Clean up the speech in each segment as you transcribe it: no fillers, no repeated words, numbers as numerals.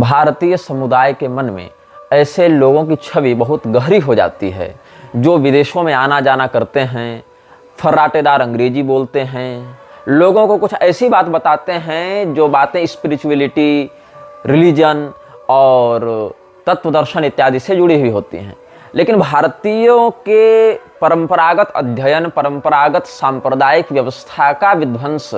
भारतीय समुदाय के मन में ऐसे लोगों की छवि बहुत गहरी हो जाती है जो विदेशों में आना जाना करते हैं, फर्राटेदार अंग्रेजी बोलते हैं, लोगों को कुछ ऐसी बात बताते हैं जो बातें स्पिरिचुअलिटी, रिलीजन और तत्व दर्शन इत्यादि से जुड़ी हुई होती हैं। लेकिन भारतीयों के परंपरागत अध्ययन, परंपरागत सांप्रदायिक व्यवस्था का विध्वंस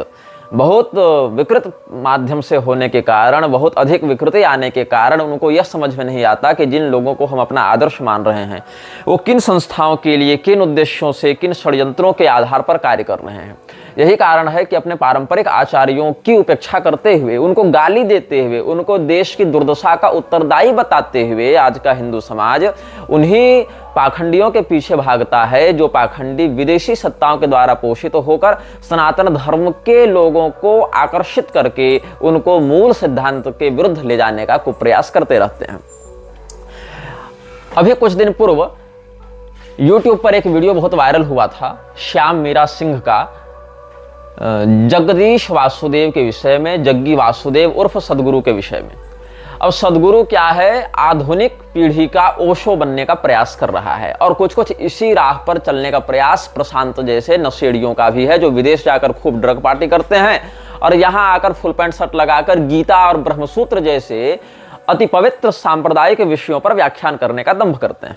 बहुत विकृत माध्यम से होने के कारण, बहुत अधिक विकृति आने के कारण उनको यह समझ में नहीं आता कि जिन लोगों को हम अपना आदर्श मान रहे हैं वो किन संस्थाओं के लिए, किन उद्देश्यों से, किन षड्यंत्रों के आधार पर कार्य कर रहे हैं। यही कारण है कि अपने पारंपरिक आचार्यों की उपेक्षा करते हुए, उनको गाली देते हुए, उनको देश की दुर्दशा का उत्तरदायी बताते हुए आज का हिंदू समाज उन्हीं पाखंडियों के पीछे भागता है जो पाखंडी विदेशी सत्ताओं के द्वारा पोषित होकर सनातन धर्म के लोगों को आकर्षित करके उनको मूल सिद्धांत के विरुद्ध ले जाने का कुप्रयास करते रहते हैं। अभी कुछ दिन पूर्व YouTube पर एक वीडियो बहुत वायरल हुआ था श्याम मीरा सिंह का, जगदीश वासुदेव के विषय में, जग्गी वासुदेव उर्फ सदगुरु के विषय में। अब सदगुरु क्या है, आधुनिक पीढ़ी का ओशो बनने का प्रयास कर रहा है और कुछ कुछ इसी राह पर चलने का प्रयास प्रशांत जैसे नशेड़ियों का भी है जो विदेश जाकर खूब ड्रग पार्टी करते हैं और यहाँ आकर फुल पैंट शर्ट लगाकर गीता और ब्रह्मसूत्र जैसे अति पवित्र सांप्रदायिक विषयों पर व्याख्यान करने का दंभ करते हैं।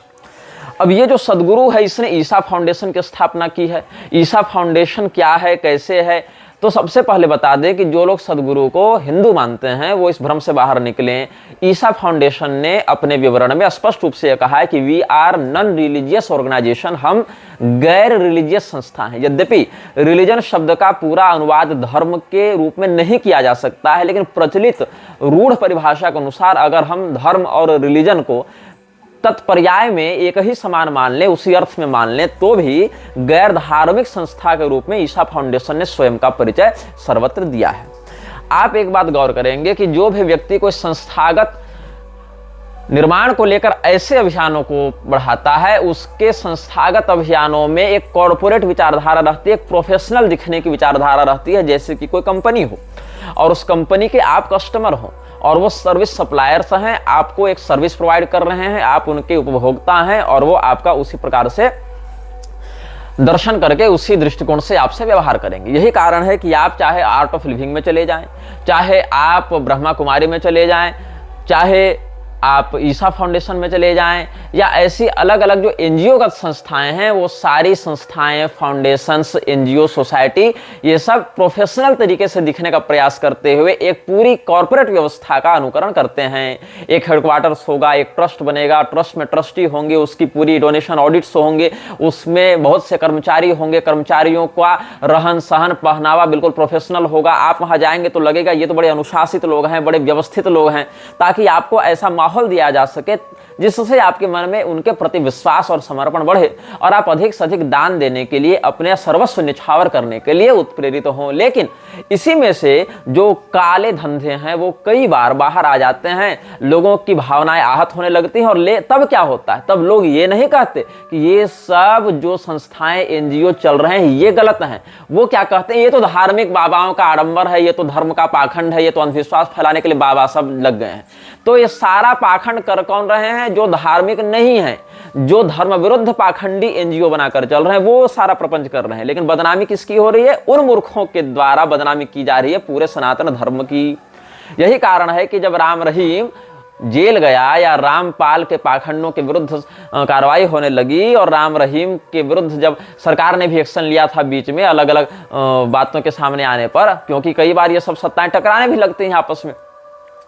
अब ये जो सदगुरु है, इसने ईसा फाउंडेशन की स्थापना की है। ईसा फाउंडेशन क्या है, कैसे है, तो सबसे पहले बता दें कि जो लोग सदगुरु को हिंदू मानते हैं वो इस भ्रम से बाहर निकलें। ईसा फाउंडेशन ने अपने विवरण में स्पष्ट रूप से कहा है कि we are non religious organisation, हम गैर रिलीजियस संस्था हैं। यद्यपि रिलीजन शब्द का पूरा अनुवाद धर्म के रूप में नहीं किया जा सकता है, लेकिन प्रचलित रूढ़ परिभाषा के अनुसार अगर हम धर्म और रिलीजन को तत्पर्याय में एक ही समान मान लें, उसी अर्थ में मान लें, तो भी गैर धार्मिक संस्था के रूप में ईसा फाउंडेशन ने स्वयं का परिचय सर्वत्र दिया है। आप एक बात गौर करेंगे कि जो भी व्यक्ति कोई संस्थागत निर्माण को लेकर ऐसे अभियानों को बढ़ाता है, उसके संस्थागत अभियानों में एक कॉर्पोरेट विचारधारा रहती है, एक प्रोफेशनल दिखने की विचारधारा रहती है, जैसे कि कोई कंपनी हो और उस कंपनी के आप कस्टमर हो और वो सर्विस सप्लायर्स हैं, आपको एक सर्विस प्रोवाइड कर रहे हैं, आप उनके उपभोक्ता हैं और वो आपका उसी प्रकार से दर्शन करके उसी दृष्टिकोण से आपसे व्यवहार करेंगे। यही कारण है कि आप चाहे आर्ट ऑफ लिविंग में चले जाएं, चाहे आप ब्रह्मा कुमारी में चले जाएं, चाहे आप ईसा फाउंडेशन में चले जाएं या ऐसी अलग अलग जो एनजीओगत संस्थाएं हैं, वो सारी संस्थाएं, फाउंडेशंस, एनजीओ, सोसाइटी, ये सब प्रोफेशनल तरीके से दिखने का प्रयास करते हुए एक पूरी कॉर्पोरेट व्यवस्था का अनुकरण करते हैं। एक हेडक्वार्टर्स होगा, एक ट्रस्ट बनेगा, ट्रस्ट में ट्रस्टी होंगे, उसकी पूरी डोनेशन ऑडिट्स होंगे, उसमें बहुत से कर्मचारी होंगे, कर्मचारियों का रहन सहन पहनावा बिल्कुल प्रोफेशनल होगा। आप वहां जाएंगे तो लगेगा ये तो बड़े अनुशासित लोग हैं, बड़े व्यवस्थित लोग हैं, ताकि आपको ऐसा माहौल दिया जा सके जिससे आपके मन में उनके प्रति विश्वास और समर्पण बढ़े और आप अधिक से अधिक दान देने के लिए, अपने सर्वस्व निछावर करने के लिए उत्प्रेरित हों। लेकिन इसी में से जो काले धंधे हैं वो कई बार बाहर आ जाते हैं, लोगों की भावनाएं आहत होने लगती हैं और तब क्या होता है, तब लोग ये नहीं कहते कि ये सब जो संस्थाएं, एनजीओ चल रहे हैं ये गलत हैं। वो क्या कहते हैं, ये तो धार्मिक बाबाओं का आडंबर है, ये तो धर्म का पाखंड है, ये तो अंधविश्वास फैलाने के लिए बाबा सब लग गए हैं। तो ये सारा पाखंड कर कौन रहे हैं, जो धार्मिक नहीं है, जो धर्म विरुद्ध पाखंडी एनजीओ बनाकर चल रहे हैं, वो सारा प्रपंच कर रहे हैं। लेकिन बदनामी किसकी हो रही है, उन मूर्खों के द्वारा बदनामी की जा रही है पूरे सनातन धर्म की। यही कारण है कि जब राम रहीम जेल गया या रामपाल के पाखंडों के विरुद्ध कार्रवाई होने लगी और राम रहीम के विरुद्ध जब सरकार ने भी एक्शन लिया था बीच में अलग अलग बातों के सामने आने पर, क्योंकि कई बार ये सब सत्ताएं टकराने भी लगती हैं आपस में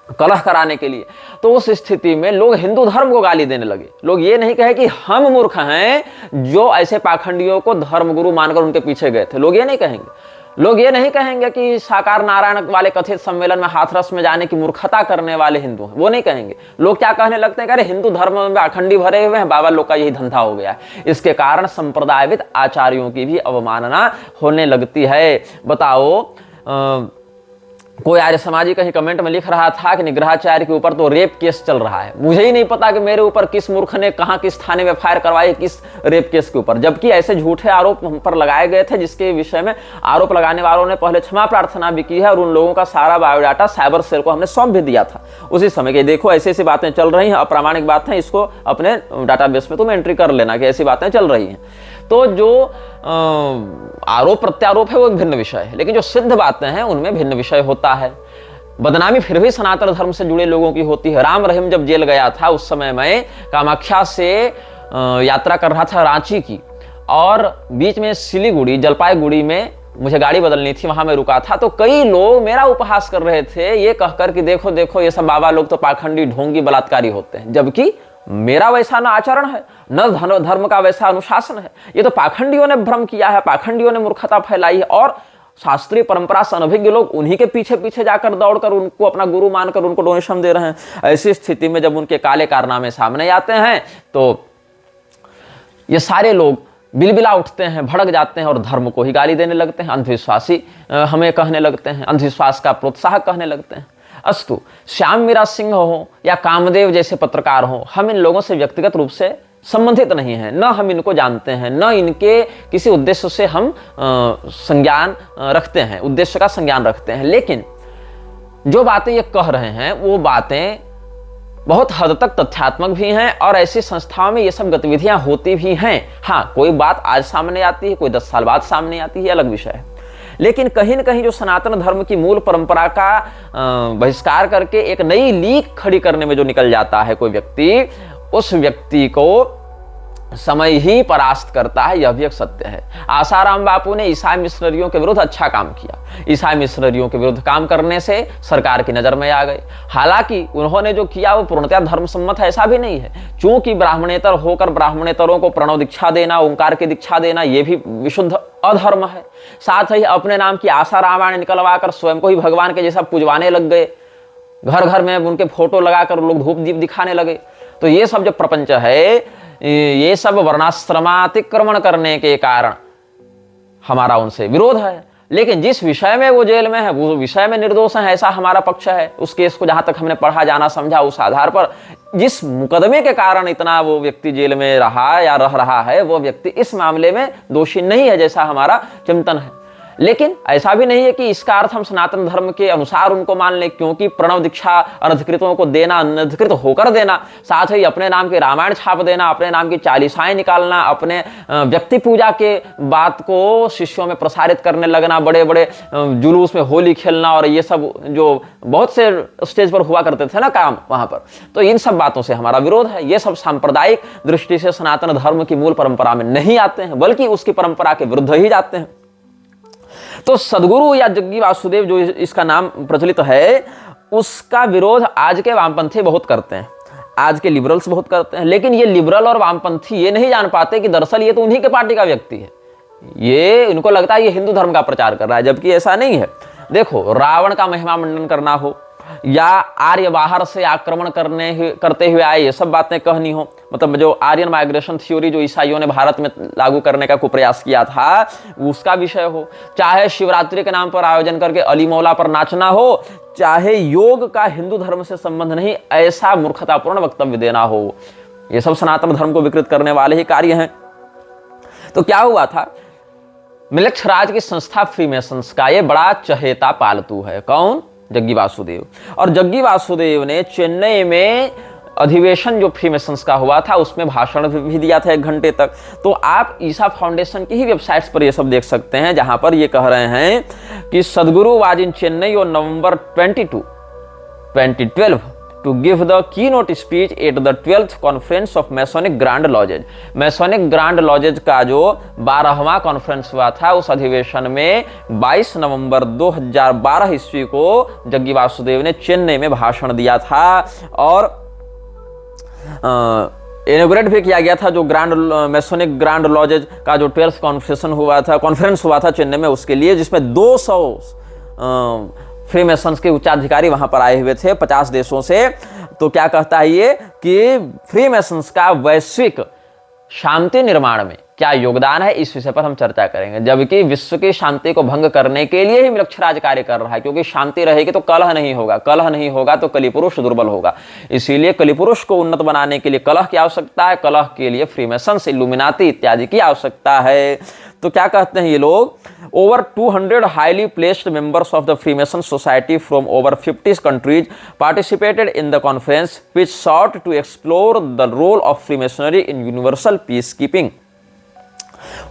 कलह कराने के लिए, तो उस स्थिति में लोग हिंदू धर्म को गाली देने लगे। लोग ये नहीं कहे कि हम मूर्ख हैं जो ऐसे पाखंडियों को धर्मगुरु मानकर उनके पीछे गए थे, लोग ये नहीं कहेंगे। लोग ये नहीं कहेंगे कि साकार नारायण वाले कथित सम्मेलन में हाथरस में जाने की मूर्खता करने वाले हिंदू हैं, वो नहीं कहेंगे। लोग क्या कहने लगते हैं, अरे हिंदू धर्म में पाखंडी भरे हुए हैं, बाबा लोग का यही धंधा हो गया है। इसके कारण संप्रदायविद आचार्यों की भी अवमानना होने लगती है। बताओ, कोई आर्य समाजी कहीं कमेंट में लिख रहा था कि निग्रहाचार्य के ऊपर तो रेप केस चल रहा है। मुझे ही नहीं पता कि मेरे ऊपर किस मूर्ख ने कहां किस थाने में फायर करवाई किस रेप केस के ऊपर, जबकि ऐसे झूठे आरोप हम पर लगाए गए थे जिसके विषय में आरोप लगाने वालों ने पहले क्षमा प्रार्थना भी की है और उन लोगों का सारा बायोडाटा साइबर सेल को हमने सौंप भी दिया था उसी समय के। देखो ऐसी ऐसी बातें चल रही हैं, अप्रामाणिक बात है, इसको अपने डाटाबेस में तुम एंट्री कर लेना कि ऐसी बातें चल रही हैं। तो जो आरोप प्रत्यारोप है वो एक भिन्न विषय है, लेकिन जो सिद्ध बातें हैं उनमें भिन्न विषय होता है। बदनामी फिर भी सनातन धर्म से जुड़े लोगों की होती है। राम रहीम जब जेल गया था उस समय मैं कामाख्या से यात्रा कर रहा था रांची की, और बीच में सिलीगुड़ी जलपाईगुड़ी में मुझे गाड़ी बदलनी थी, वहां मैं रुका था। तो कई लोग मेरा उपहास कर रहे थे ये कहकर कि देखो देखो ये सब बाबा लोग तो पाखंडी ढोंगी बलात्कारी होते हैं, जबकि मेरा वैसा न आचरण है न धर्म का वैसा अनुशासन है। ये तो पाखंडियों ने भ्रम किया है, पाखंडियों ने मूर्खता फैलाई है, और शास्त्रीय परंपरा से अनभिज्ञ लोग उन्हीं के पीछे पीछे जाकर दौड़कर उनको अपना गुरु मानकर उनको डोनेशन दे रहे हैं। ऐसी स्थिति में जब उनके काले कारनामे सामने आते हैं तो ये सारे लोग बिलबिला उठते हैं, भड़क जाते हैं और धर्म को ही गाली देने लगते हैं, अंधविश्वासी हमें कहने लगते हैं, अंधविश्वास का प्रोत्साहक कहने लगते हैं। अस्तु, श्याम मीरा सिंह हो या कामदेव जैसे पत्रकार हो, हम इन लोगों से व्यक्तिगत रूप से संबंधित नहीं है, न हम इनको जानते हैं, न इनके किसी उद्देश्य से हम संज्ञान रखते हैं, उद्देश्य का संज्ञान रखते हैं। लेकिन जो बातें ये कह रहे हैं वो बातें बहुत हद तक तथ्यात्मक भी हैं और ऐसी संस्थाओं में ये सब गतिविधियां होती भी हैं। हाँ, कोई बात आज सामने आती है, कोई 10 साल बाद सामने आती है, अलग विषय है। लेकिन कहीं न कहीं जो सनातन धर्म की मूल परंपरा का बहिष्कार करके एक नई लीक खड़ी करने में जो निकल जाता है कोई व्यक्ति, उस व्यक्ति को समय ही परास्त करता है, यह भी एक सत्य है। आसाराम बापू ने ईसाई मिशनरियों के विरुद्ध अच्छा काम किया। ईसाई मिशनरियों के विरुद्ध काम करने से सरकार की नजर में आ गए। हालांकि उन्होंने जो किया वो पूर्णतः धर्मसम्मत है ऐसा भी नहीं है, क्योंकि ब्राह्मणेतर होकर ब्राह्मणेतरों को प्रणव दीक्षा देना, ओंकार की दीक्षा देना, ये भी विशुद्ध अधर्म है। साथ ही अपने नाम की आशा रामायण निकलवाकर स्वयं को ही भगवान के जैसा पूजवाने लग गए, घर घर में उनके फोटो लगाकर लोग धूप दीप दिखाने लगे। तो ये सब जो प्रपंच है, ये सब वर्णाश्रमातिक्रमण करने के कारण हमारा उनसे विरोध है। लेकिन जिस विषय में वो जेल में है वो विषय में निर्दोष है, ऐसा हमारा पक्ष है। उस केस को जहां तक हमने पढ़ा जाना समझा, उस आधार पर जिस मुकदमे के कारण इतना वो व्यक्ति जेल में रहा या रह रहा है, वो व्यक्ति इस मामले में दोषी नहीं है, जैसा हमारा चिंतन है। लेकिन ऐसा भी नहीं है कि इसका अर्थ हम सनातन धर्म के अनुसार उनको मान लें, क्योंकि प्रणव दीक्षा अनधिकृतों को देना, अनधिकृत होकर देना, साथ ही अपने नाम के रामायण छाप देना, अपने नाम की चालीसाएं निकालना, अपने व्यक्ति पूजा के बात को शिष्यों में प्रसारित करने लगना, बड़े बड़े जुलूस में होली खेलना, और ये सब जो बहुत से स्टेज पर हुआ करते थे ना काम वहां पर, तो इन सब बातों से हमारा विरोध है। ये सब सांप्रदायिक दृष्टि से सनातन धर्म की मूल परंपरा में नहीं आते हैं, बल्कि उसकी परंपरा के विरुद्ध ही जाते हैं। तो सदगुरु या जग्गी वासुदेव जो इसका नाम प्रचलित है, उसका विरोध आज के वामपंथी बहुत करते हैं, आज के लिबरल्स बहुत करते हैं। लेकिन ये लिबरल और वामपंथी ये नहीं जान पाते कि दरअसल ये तो उन्हीं के पार्टी का व्यक्ति है। ये इनको लगता है ये हिंदू धर्म का प्रचार कर रहा है, जबकि ऐसा नहीं है। देखो, रावण का महिमा मंडन करना हो या आर्य बाहर से आक्रमण करते हुए आए, ये सब बातें कहनी हो, मतलब जो आर्यन माइग्रेशन थ्योरी जो ईसाइयों ने भारत में लागू करने का कुप्रयास किया था, उसका विषय हो, चाहे शिवरात्रि के नाम पर आयोजन करके अली मौला पर नाचना हो, चाहे योग का हिंदू धर्म से संबंध नहीं ऐसा मूर्खतापूर्ण वक्तव्य देना हो, ये सब सनातन धर्म को विकृत करने वाले ही कार्य हैं। तो क्या हुआ था, मिलक्ष राज की संस्था फ्रीमेसन्स का ये बड़ा चहेता पालतू है। कौन? जग्गी वासुदेव। और जग्गी वासुदेव ने चेन्नई में अधिवेशन जो फ्रीमेसन्स का हुआ था उसमें भाषण भी दिया था 1 घंटे तक। तो आप ईसा फाउंडेशन की ही वेबसाइट्स पर ये सब देख सकते हैं, जहां पर ये कह रहे हैं कि सदगुरु was in Chennai on November 22, 2012 to give the keynote speech at the 12th conference of Masonic Grand Lodges। Masonic Grand Lodges का जो 12वां कॉन्फ्रेंस हुआ था, उस अधिवेशन में 22 नवंबर 2012 ईस्वी को जग्गी वासुदेव ने चेन्नई में भाषण दिया था और इनॉग्रेट भी किया गया था जो मैसोनिक ग्रैंड लॉजेज का जो 12th कॉन्फ्रेंस हुआ था चेन्नई में, उसके लिए, जिसमें 200 फ्रीमेसन्स के उच्चाधिकारी वहां पर आए हुए थे 50 देशों से। तो क्या कहता है ये कि फ्रीमेसन्स का वैश्विक शांति निर्माण में क्या योगदान है, इस विषय पर हम चर्चा करेंगे। जबकि विश्व की शांति को भंग करने के लिए ही मिलक्षराज कार्य कर रहा है, क्योंकि शांति रहेगी तो कलह नहीं होगा, कलह नहीं होगा तो कलिपुरुष दुर्बल होगा। इसीलिए कलिपुरुष को उन्नत बनाने के लिए कलह की आवश्यकता है, कलह के लिए फ्रीमेसन्स, इल्यूमिनाती इत्यादि की आवश्यकता है। तो क्या कहते हैं ये लोग, over 200 highly placed members of the Freemason society from over 50 countries participated in the conference which sought to explore the role of Freemasonry in universal peace keeping,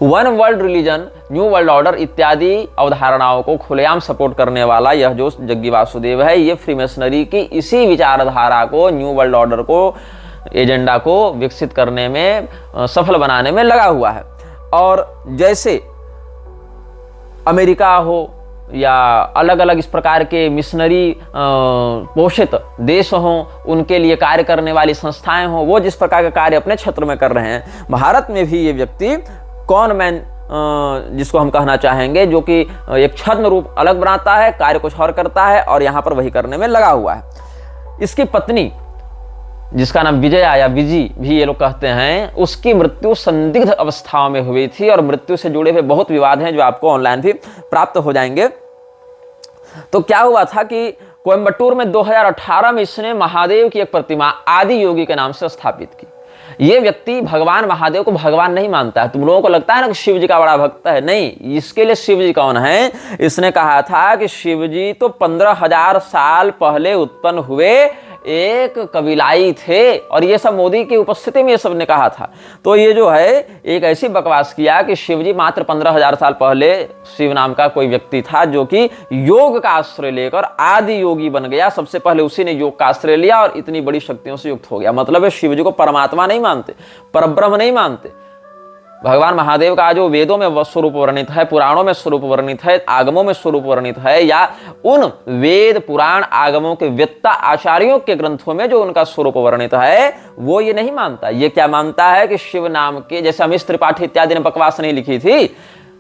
one world religion, new world order इत्यादि अवधारणाओं को खुलेआम support करने वाला यह जो जग्गी वासुदेव है, ये फ्रीमेसनरी की इसी विचारधारा को, न्यू वर्ल्ड ऑर्डर को, एजेंडा को विकसित करने में, सफल बनाने में लगा हुआ है। और जैसे अमेरिका हो या अलग अलग इस प्रकार के मिशनरी पोषित देश हों, उनके लिए कार्य करने वाली संस्थाएं हों, वो जिस प्रकार का कार्य अपने क्षेत्र में कर रहे हैं, भारत में भी ये व्यक्ति कॉन मैन, जिसको हम कहना चाहेंगे, जो कि एक छद्म रूप अलग बनाता है, कार्य कुछ और करता है और यहाँ पर वही करने में लगा हुआ है। इसकी पत्नी, जिसका नाम विजया या विजी भी ये लोग कहते हैं, उसकी मृत्यु संदिग्ध अवस्थाओं में हुई थी और मृत्यु से जुड़े हुए बहुत विवाद हैं जो आपको ऑनलाइन भी प्राप्त हो जाएंगे। तो क्या हुआ था कि कोयम्बटूर में 2018 में इसने महादेव की एक प्रतिमा आदि योगी के नाम से स्थापित की। ये व्यक्ति भगवान महादेव को भगवान नहीं मानता है। तुम लोगों को लगता है ना कि शिव जी का बड़ा भक्त है, नहीं, इसके लिए शिव जी कौन है? इसने कहा था कि शिव जी तो 15,000 साल पहले उत्पन्न हुए एक कबीलाई थे, और ये सब मोदी की उपस्थिति में ये सब ने कहा था। तो ये जो है एक ऐसी बकवास किया कि शिवजी मात्र 15,000 साल पहले शिव नाम का कोई व्यक्ति था जो कि योग का आश्रय लेकर आदि योगी बन गया। सबसे पहले उसी ने योग का आश्रय लिया और इतनी बड़ी शक्तियों से युक्त हो गया। मतलब है शिव जी को परमात्मा नहीं मानते, परब्रह्म नहीं मानते। भगवान महादेव का जो वेदों में स्वरूप वर्णित है, पुराणों में स्वरूप वर्णित है, आगमों में स्वरूप वर्णित है, या उन वेद पुराण आगमों के वेत्ता आचार्यों के ग्रंथों में जो उनका स्वरूप वर्णित है, वो ये नहीं मानता। ये क्या मानता है कि शिव नाम के, जैसे अमीश त्रिपाठी इत्यादि ने बकवास नहीं लिखी थी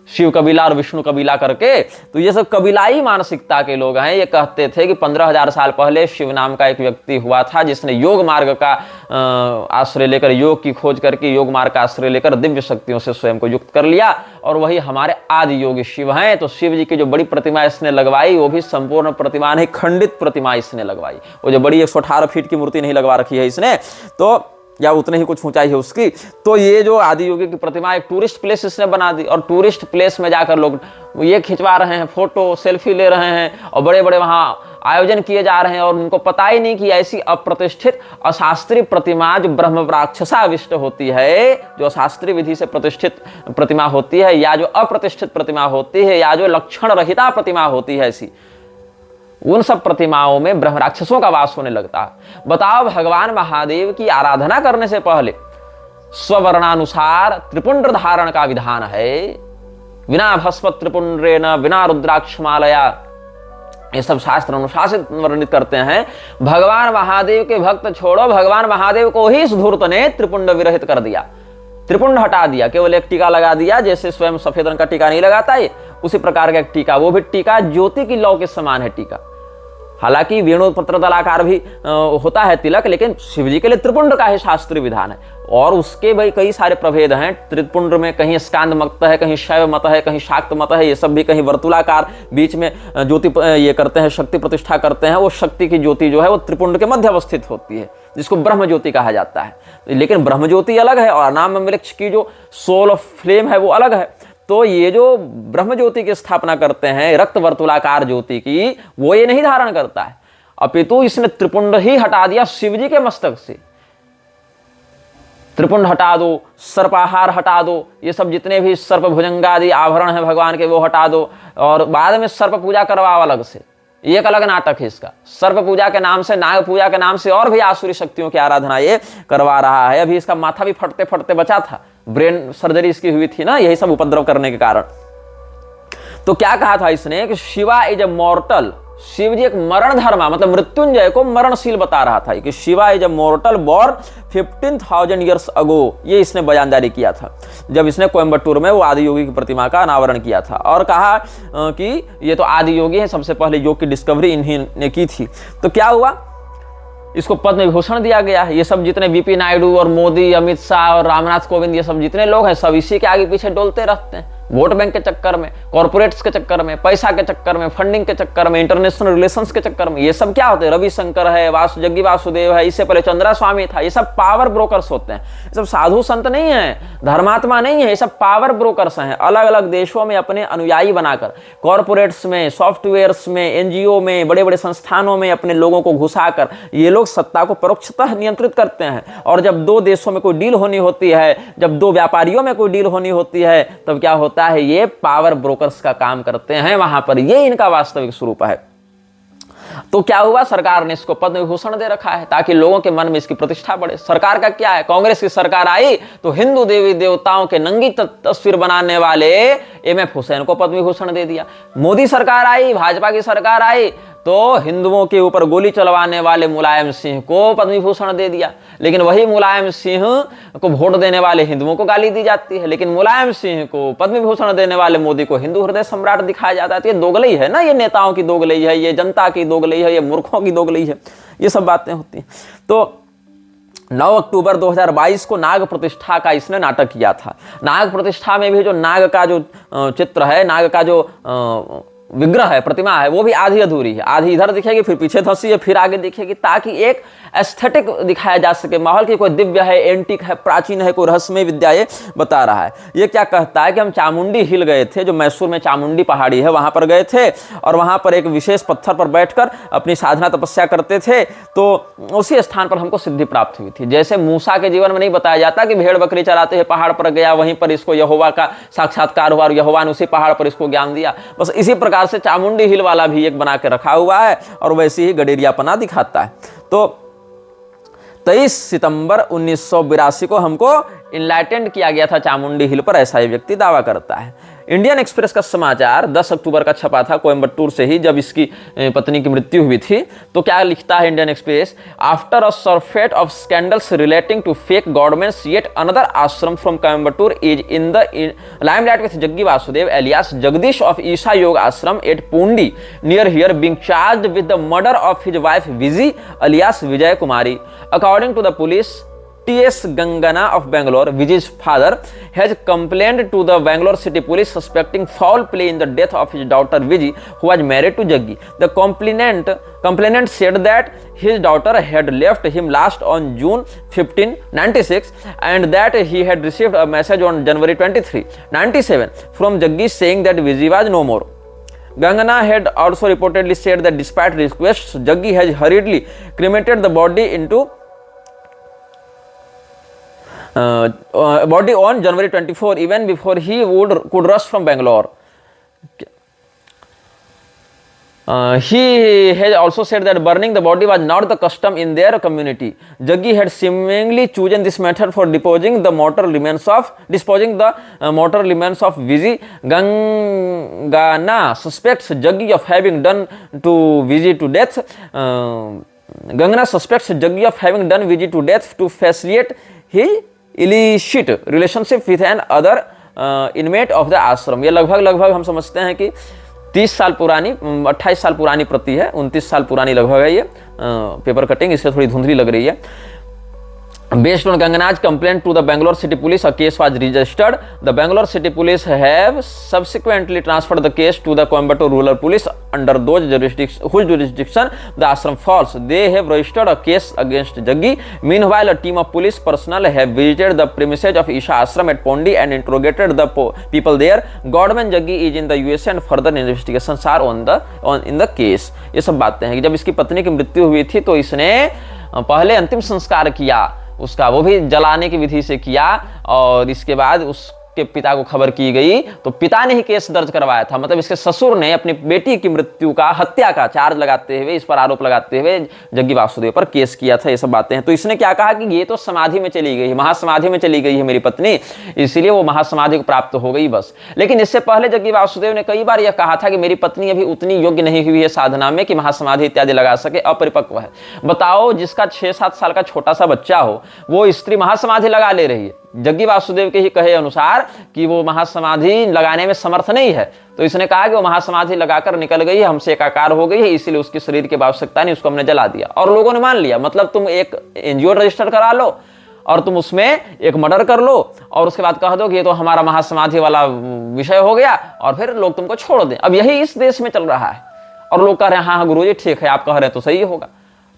शिव कबीला और विष्णु कबीला करके, तो ये सब कबीलाई मानसिकता के लोग हैं। ये कहते थे कि 15,000 साल पहले शिव नाम का एक व्यक्ति हुआ था जिसने योग मार्ग का आश्रय लेकर, योग की खोज करके, योग मार्ग का आश्रय लेकर दिव्य शक्तियों से स्वयं को युक्त कर लिया, और वही हमारे आदि योगी शिव हैं। तो शिव जी की जो बड़ी प्रतिमा इसने लगवाई, वो भी संपूर्ण प्रतिमा नहीं, खंडित प्रतिमा इसने लगवाई। वो जो बड़ी 118 फीट की मूर्ति नहीं लगवा रखी है इसने, तो या उतने ही कुछ ऊंचाई है उसकी। तो ये जो आदि योगी की प्रतिमा एक टूरिस्ट प्लेस इसने बना दी, और टूरिस्ट प्लेस में जाकर लोग ये खिंचवा रहे हैं, फोटो सेल्फी ले रहे हैं, और बड़े बड़े वहां आयोजन किए जा रहे हैं, और उनको पता ही नहीं कि ऐसी अप्रतिष्ठित अशास्त्रीय प्रतिमा जो ब्रह्म राक्षसाविष्ट होती है, जो अशास्त्रीय विधि से प्रतिष्ठित प्रतिमा होती है, या जो अप्रतिष्ठित प्रतिमा होती है, या जो लक्षण रहिता प्रतिमा होती है, ऐसी उन सब प्रतिमाओं में ब्रह्म राक्षसों का वास होने लगता है। बताओ, भगवान महादेव की आराधना करने से पहले स्ववर्णानुसार त्रिपुंड धारण का विधान है। बिना भस्म त्रिपुंड्रेण बिना रुद्राक्षमालया, ये सब शास्त्र अनुशासित वर्णित करते हैं। भगवान महादेव के भक्त छोड़ो, भगवान महादेव को ही इस धूर्त ने त्रिपुंड विरहित कर दिया, त्रिपुंड हटा दिया, केवल एक टीका लगा दिया। जैसे स्वयं सफेद रंग का टीका नहीं लगाता है, उसी प्रकार का एक टीका, वो भी टीका ज्योति की लौ के समान है टीका। हालांकि वेणु पत्र दलाकार भी होता है तिलक, लेकिन शिवजी के लिए त्रिपुंड का ही शास्त्रीय विधान है। और उसके भाई कई सारे प्रभेद हैं त्रिपुंड में, कहीं स्कांद मत है, कहीं शैव मत है, कहीं शाक्त मत है, ये सब भी, कहीं वर्तुलाकार बीच में ज्योति ये करते हैं, शक्ति प्रतिष्ठा करते हैं। वो शक्ति की ज्योति जो है वो त्रिपुंड के मध्य अवस्थित होती है, जिसको ब्रह्म ज्योति कहा जाता है। लेकिन ब्रह्म ज्योति अलग है और अनाम वृक्ष की जो सोल ऑफ फ्लेम है वो अलग है। तो ये जो ब्रह्म ज्योति की स्थापना करते हैं, रक्त वर्तुलाकार ज्योति की, वो ये नहीं धारण करता है, अपितु इसने त्रिपुंड ही हटा दिया शिवजी के मस्तक से। त्रिपुंड हटा दो, सर्पाहार हटा दो, ये सब जितने भी सर्प भुजंगादि आभरण हैं भगवान के वो हटा दो, और बाद में सर्प पूजा करवाओ अलग से। एक अलग नाटक है इसका। सर्प पूजा के नाम से, नाग पूजा के नाम से और भी आसुरी शक्तियों की आराधना ये करवा रहा है। अभी इसका माथा भी फटते फटते बचा था, ब्रेन सर्जरी इसकी हुई थी ना, यही सब उपद्रव करने के कारण। तो क्या कहा था इसने कि Shiva is a mortal, Shiv ji एक मरण धर्मा, मतलब मृत्युंजय को मरणशील बता रहा था कि Shiva is a मॉर्टल born 15,000 years ago. ये इसने बयान जारी किया था जब इसने कोयम्बटूर में वो आदि योगी की प्रतिमा का अनावरण किया था, और कहा कि ये तो आदि योगी है, सबसे पहले योग की डिस्कवरी इन्हीं ने की थी। तो क्या हुआ, इसको पद्म विभूषण दिया गया है। ये सब जितने वीपी नायडू और मोदी, अमित शाह और रामनाथ कोविंद, ये सब जितने लोग हैं सब इसी के आगे पीछे डोलते रहते हैं, वोट बैंक के चक्कर में, कॉर्पोरेट्स के चक्कर में, पैसा के चक्कर में, फंडिंग के चक्कर में, इंटरनेशनल रिलेशंस के चक्कर में। ये सब क्या होते हैं? रविशंकर है, जग्गी वासुदेव है, इससे पहले चंद्रा स्वामी था। ये सब पावर ब्रोकर्स होते हैं। ये सब साधु संत नहीं है, धर्मात्मा नहीं है, ये सब पावर ब्रोकर्स हैं। अलग अलग देशों में अपने अनुयायी बनाकर, कॉर्पोरेट्स में, सॉफ्टवेयर्स में, एनजीओ में, बड़े बड़े संस्थानों में अपने लोगों को घुसाकर ये लोग सत्ता को परोक्षतः नियंत्रित करते हैं। और जब दो देशों में कोई डील होनी होती है, जब दो व्यापारियों में कोई डील होनी होती है, तब क्या होता है? ये पावर ब्रोकर्स का काम करते हैं वहां पर। ये इनका वास्तविक स्वरूप है। तो क्या हुआ? सरकार ने इसको पद्म विभूषण दे रखा है ताकि लोगों के मन में इसकी प्रतिष्ठा बढ़े। सरकार का क्या है? कांग्रेस की सरकार आई तो हिंदू देवी देवताओं के नंगी तस्वीर बनाने वाले एमएफ हुसैन को पद्म विभूषण दे दिया। मोदी सरकार आई, भाजपा की सरकार आई तो हिंदुओं के ऊपर गोली चलवाने वाले मुलायम सिंह को पद्म विभूषण दे दिया। लेकिन वही मुलायम सिंह को वोट देने वाले हिंदुओं को गाली दी जाती है, लेकिन मुलायम सिंह को पद्म विभूषण देने वाले मोदी को हिंदू हृदय सम्राट दिखाया जाता है। तो ये दोगलई है ना, ये नेताओं की दोगलई है, ये जनता की दोगलई है, ये मूर्खों की दोगलई है, ये सब बातें होती हैं। तो 9 अक्टूबर 2022 को नाग प्रतिष्ठा का इसने नाटक किया था। नाग प्रतिष्ठा में भी जो नाग का जो चित्र है, नाग का जो विग्रह है, प्रतिमा है, वो भी आधी अधूरी है। आधी इधर दिखेगी, फिर पीछे धंसी है, फिर आगे दिखेगी, ताकि एक एस्थेटिक दिखाया जा सके माहौल की कोई दिव्य है, एंटिक है, प्राचीन है, कोई रहस्यमय विद्या ये बता रहा है। ये क्या कहता है कि हम चामुंडी हिल गए थे, जो मैसूर में चामुंडी पहाड़ी है, वहां पर गए थे और वहां पर एक विशेष पत्थर पर बैठकर अपनी साधना तपस्या करते थे, तो उसी स्थान पर हमको सिद्धि प्राप्त हुई थी। जैसे मूसा के जीवन में नहीं बताया जाता कि भेड़ बकरी चराते हुए पहाड़ पर गया, वहीं पर इसको यहोवा का साक्षात्कार हुआ और यहोवा ने उसी पहाड़ पर इसको ज्ञान दिया। बस इसी प्रकार से चामुंडी हिल वाला भी एक बना के रखा हुआ है और वैसे ही गडेरियापना दिखाता है। तो 23 सितंबर 1982 को हमको इनलाइटेंड किया गया था चामुंडी हिल पर, ऐसा ही व्यक्ति दावा करता है। इंडियन एक्सप्रेस का समाचार 10 अक्टूबर का छपा था कोयम्बटूर से ही, जब इसकी पत्नी की मृत्यु हुई थी। तो क्या लिखता है Indian express? After a surfeit of scandals relating to fake governments, yet another ashram from Coimbatore is in the limelight with Jaggi Vasudev alias Jagdish of Isha Yoga ashram at Poondi near here being charged with the murder of his wife Viji alias Vijay Kumari. According to the police, T.S. Gangana of Bangalore, Vijay's father, has complained to the Bangalore City Police suspecting foul play in the death of his daughter Vijay, who was married to Jaggi. The complainant said that his daughter had left him last on June 15, 96, and that he had received a message on January 23, 97 from Jaggi saying that Vijay was no more. Gangana had also reportedly said that despite requests, Jaggi has hurriedly cremated the body on January 24, even before he could rush from Bangalore. He has also said that burning the body was not the custom in their community. Jaggi had seemingly chosen this method for disposing the mortal remains of Vijay. Gangana suspects Jaggi of having done Vijay to death. Gangana suspects Jaggi of having done Vijay to death to facilitate his illicit relationship with an other inmate of the ashram. ये लगभग हम समझते हैं कि 30 साल पुरानी, 28 साल पुरानी प्रति है, 29 साल पुरानी लगभग है ये पेपर कटिंग, इससे थोड़ी धुंधली लग रही है। Based on Gangana's complaint to the Bangalore City Police, a case was registered. The Bangalore City Police have subsequently transferred the case to the Coimbatore Rural Police under whose jurisdiction the ashram falls. They have registered a case against Jaggi. Meanwhile, a team of police personnel have visited the premises of Isha Ashram at Pondi and interrogated the people there. Godman Jaggi is in the USA and further investigations are in the case. ये सब बातें हैं कि जब इसकी पत्नी की मृत्यु हुई थी तो इसने पहले अंतिम संस्कार किया उसका, वो भी जलाने की विधि से किया, और इसके बाद उसके पिता को खबर की गई तो पिता ने ही केस दर्ज करवाया था। मतलब इसके ससुर ने अपनी बेटी की मृत्यु का, हत्या का चार्ज लगाते हुए, इस पर आरोप लगाते हुए जग्गी वासुदेव पर केस किया था। ये सब बातें हैं। तो इसने क्या कहा कि ये तो समाधि में चली गई, महासमाधि में चली गई है मेरी पत्नी, इसीलिए वो महासमाधि को प्राप्त हो गई बस। लेकिन इससे पहले जग्गी वासुदेव ने कई बार यह कहा था कि मेरी पत्नी अभी उतनी योग्य नहीं हुई है साधना में कि महासमाधि इत्यादि लगा सके, अपरिपक्व है। बताओ, जिसका 6-7 साल का छोटा सा बच्चा हो वो स्त्री महासमाधि लगा ले रही है, जग्गी वासुदेव के ही कहे अनुसार कि वो महासमाधि लगाने में समर्थ नहीं है, तो इसने कहा कि वो महासमाधि लगाकर निकल गई है, हमसे एकाकार हो गई है, इसीलिए उसकी शरीर की आवश्यकता नहीं, उसको हमने जला दिया। और लोगों ने मान लिया। मतलब तुम एक एनजीओ रजिस्टर करा लो और तुम उसमें एक मर्डर कर लो और उसके बाद कह दो कि ये तो हमारा महासमाधि वाला विषय हो गया, और फिर लोग तुमको छोड़ दें। अब यही इस देश में चल रहा है और लोग कह रहे हैं हाँ गुरुजी ठीक है, आप कह रहे हैं तो सही होगा।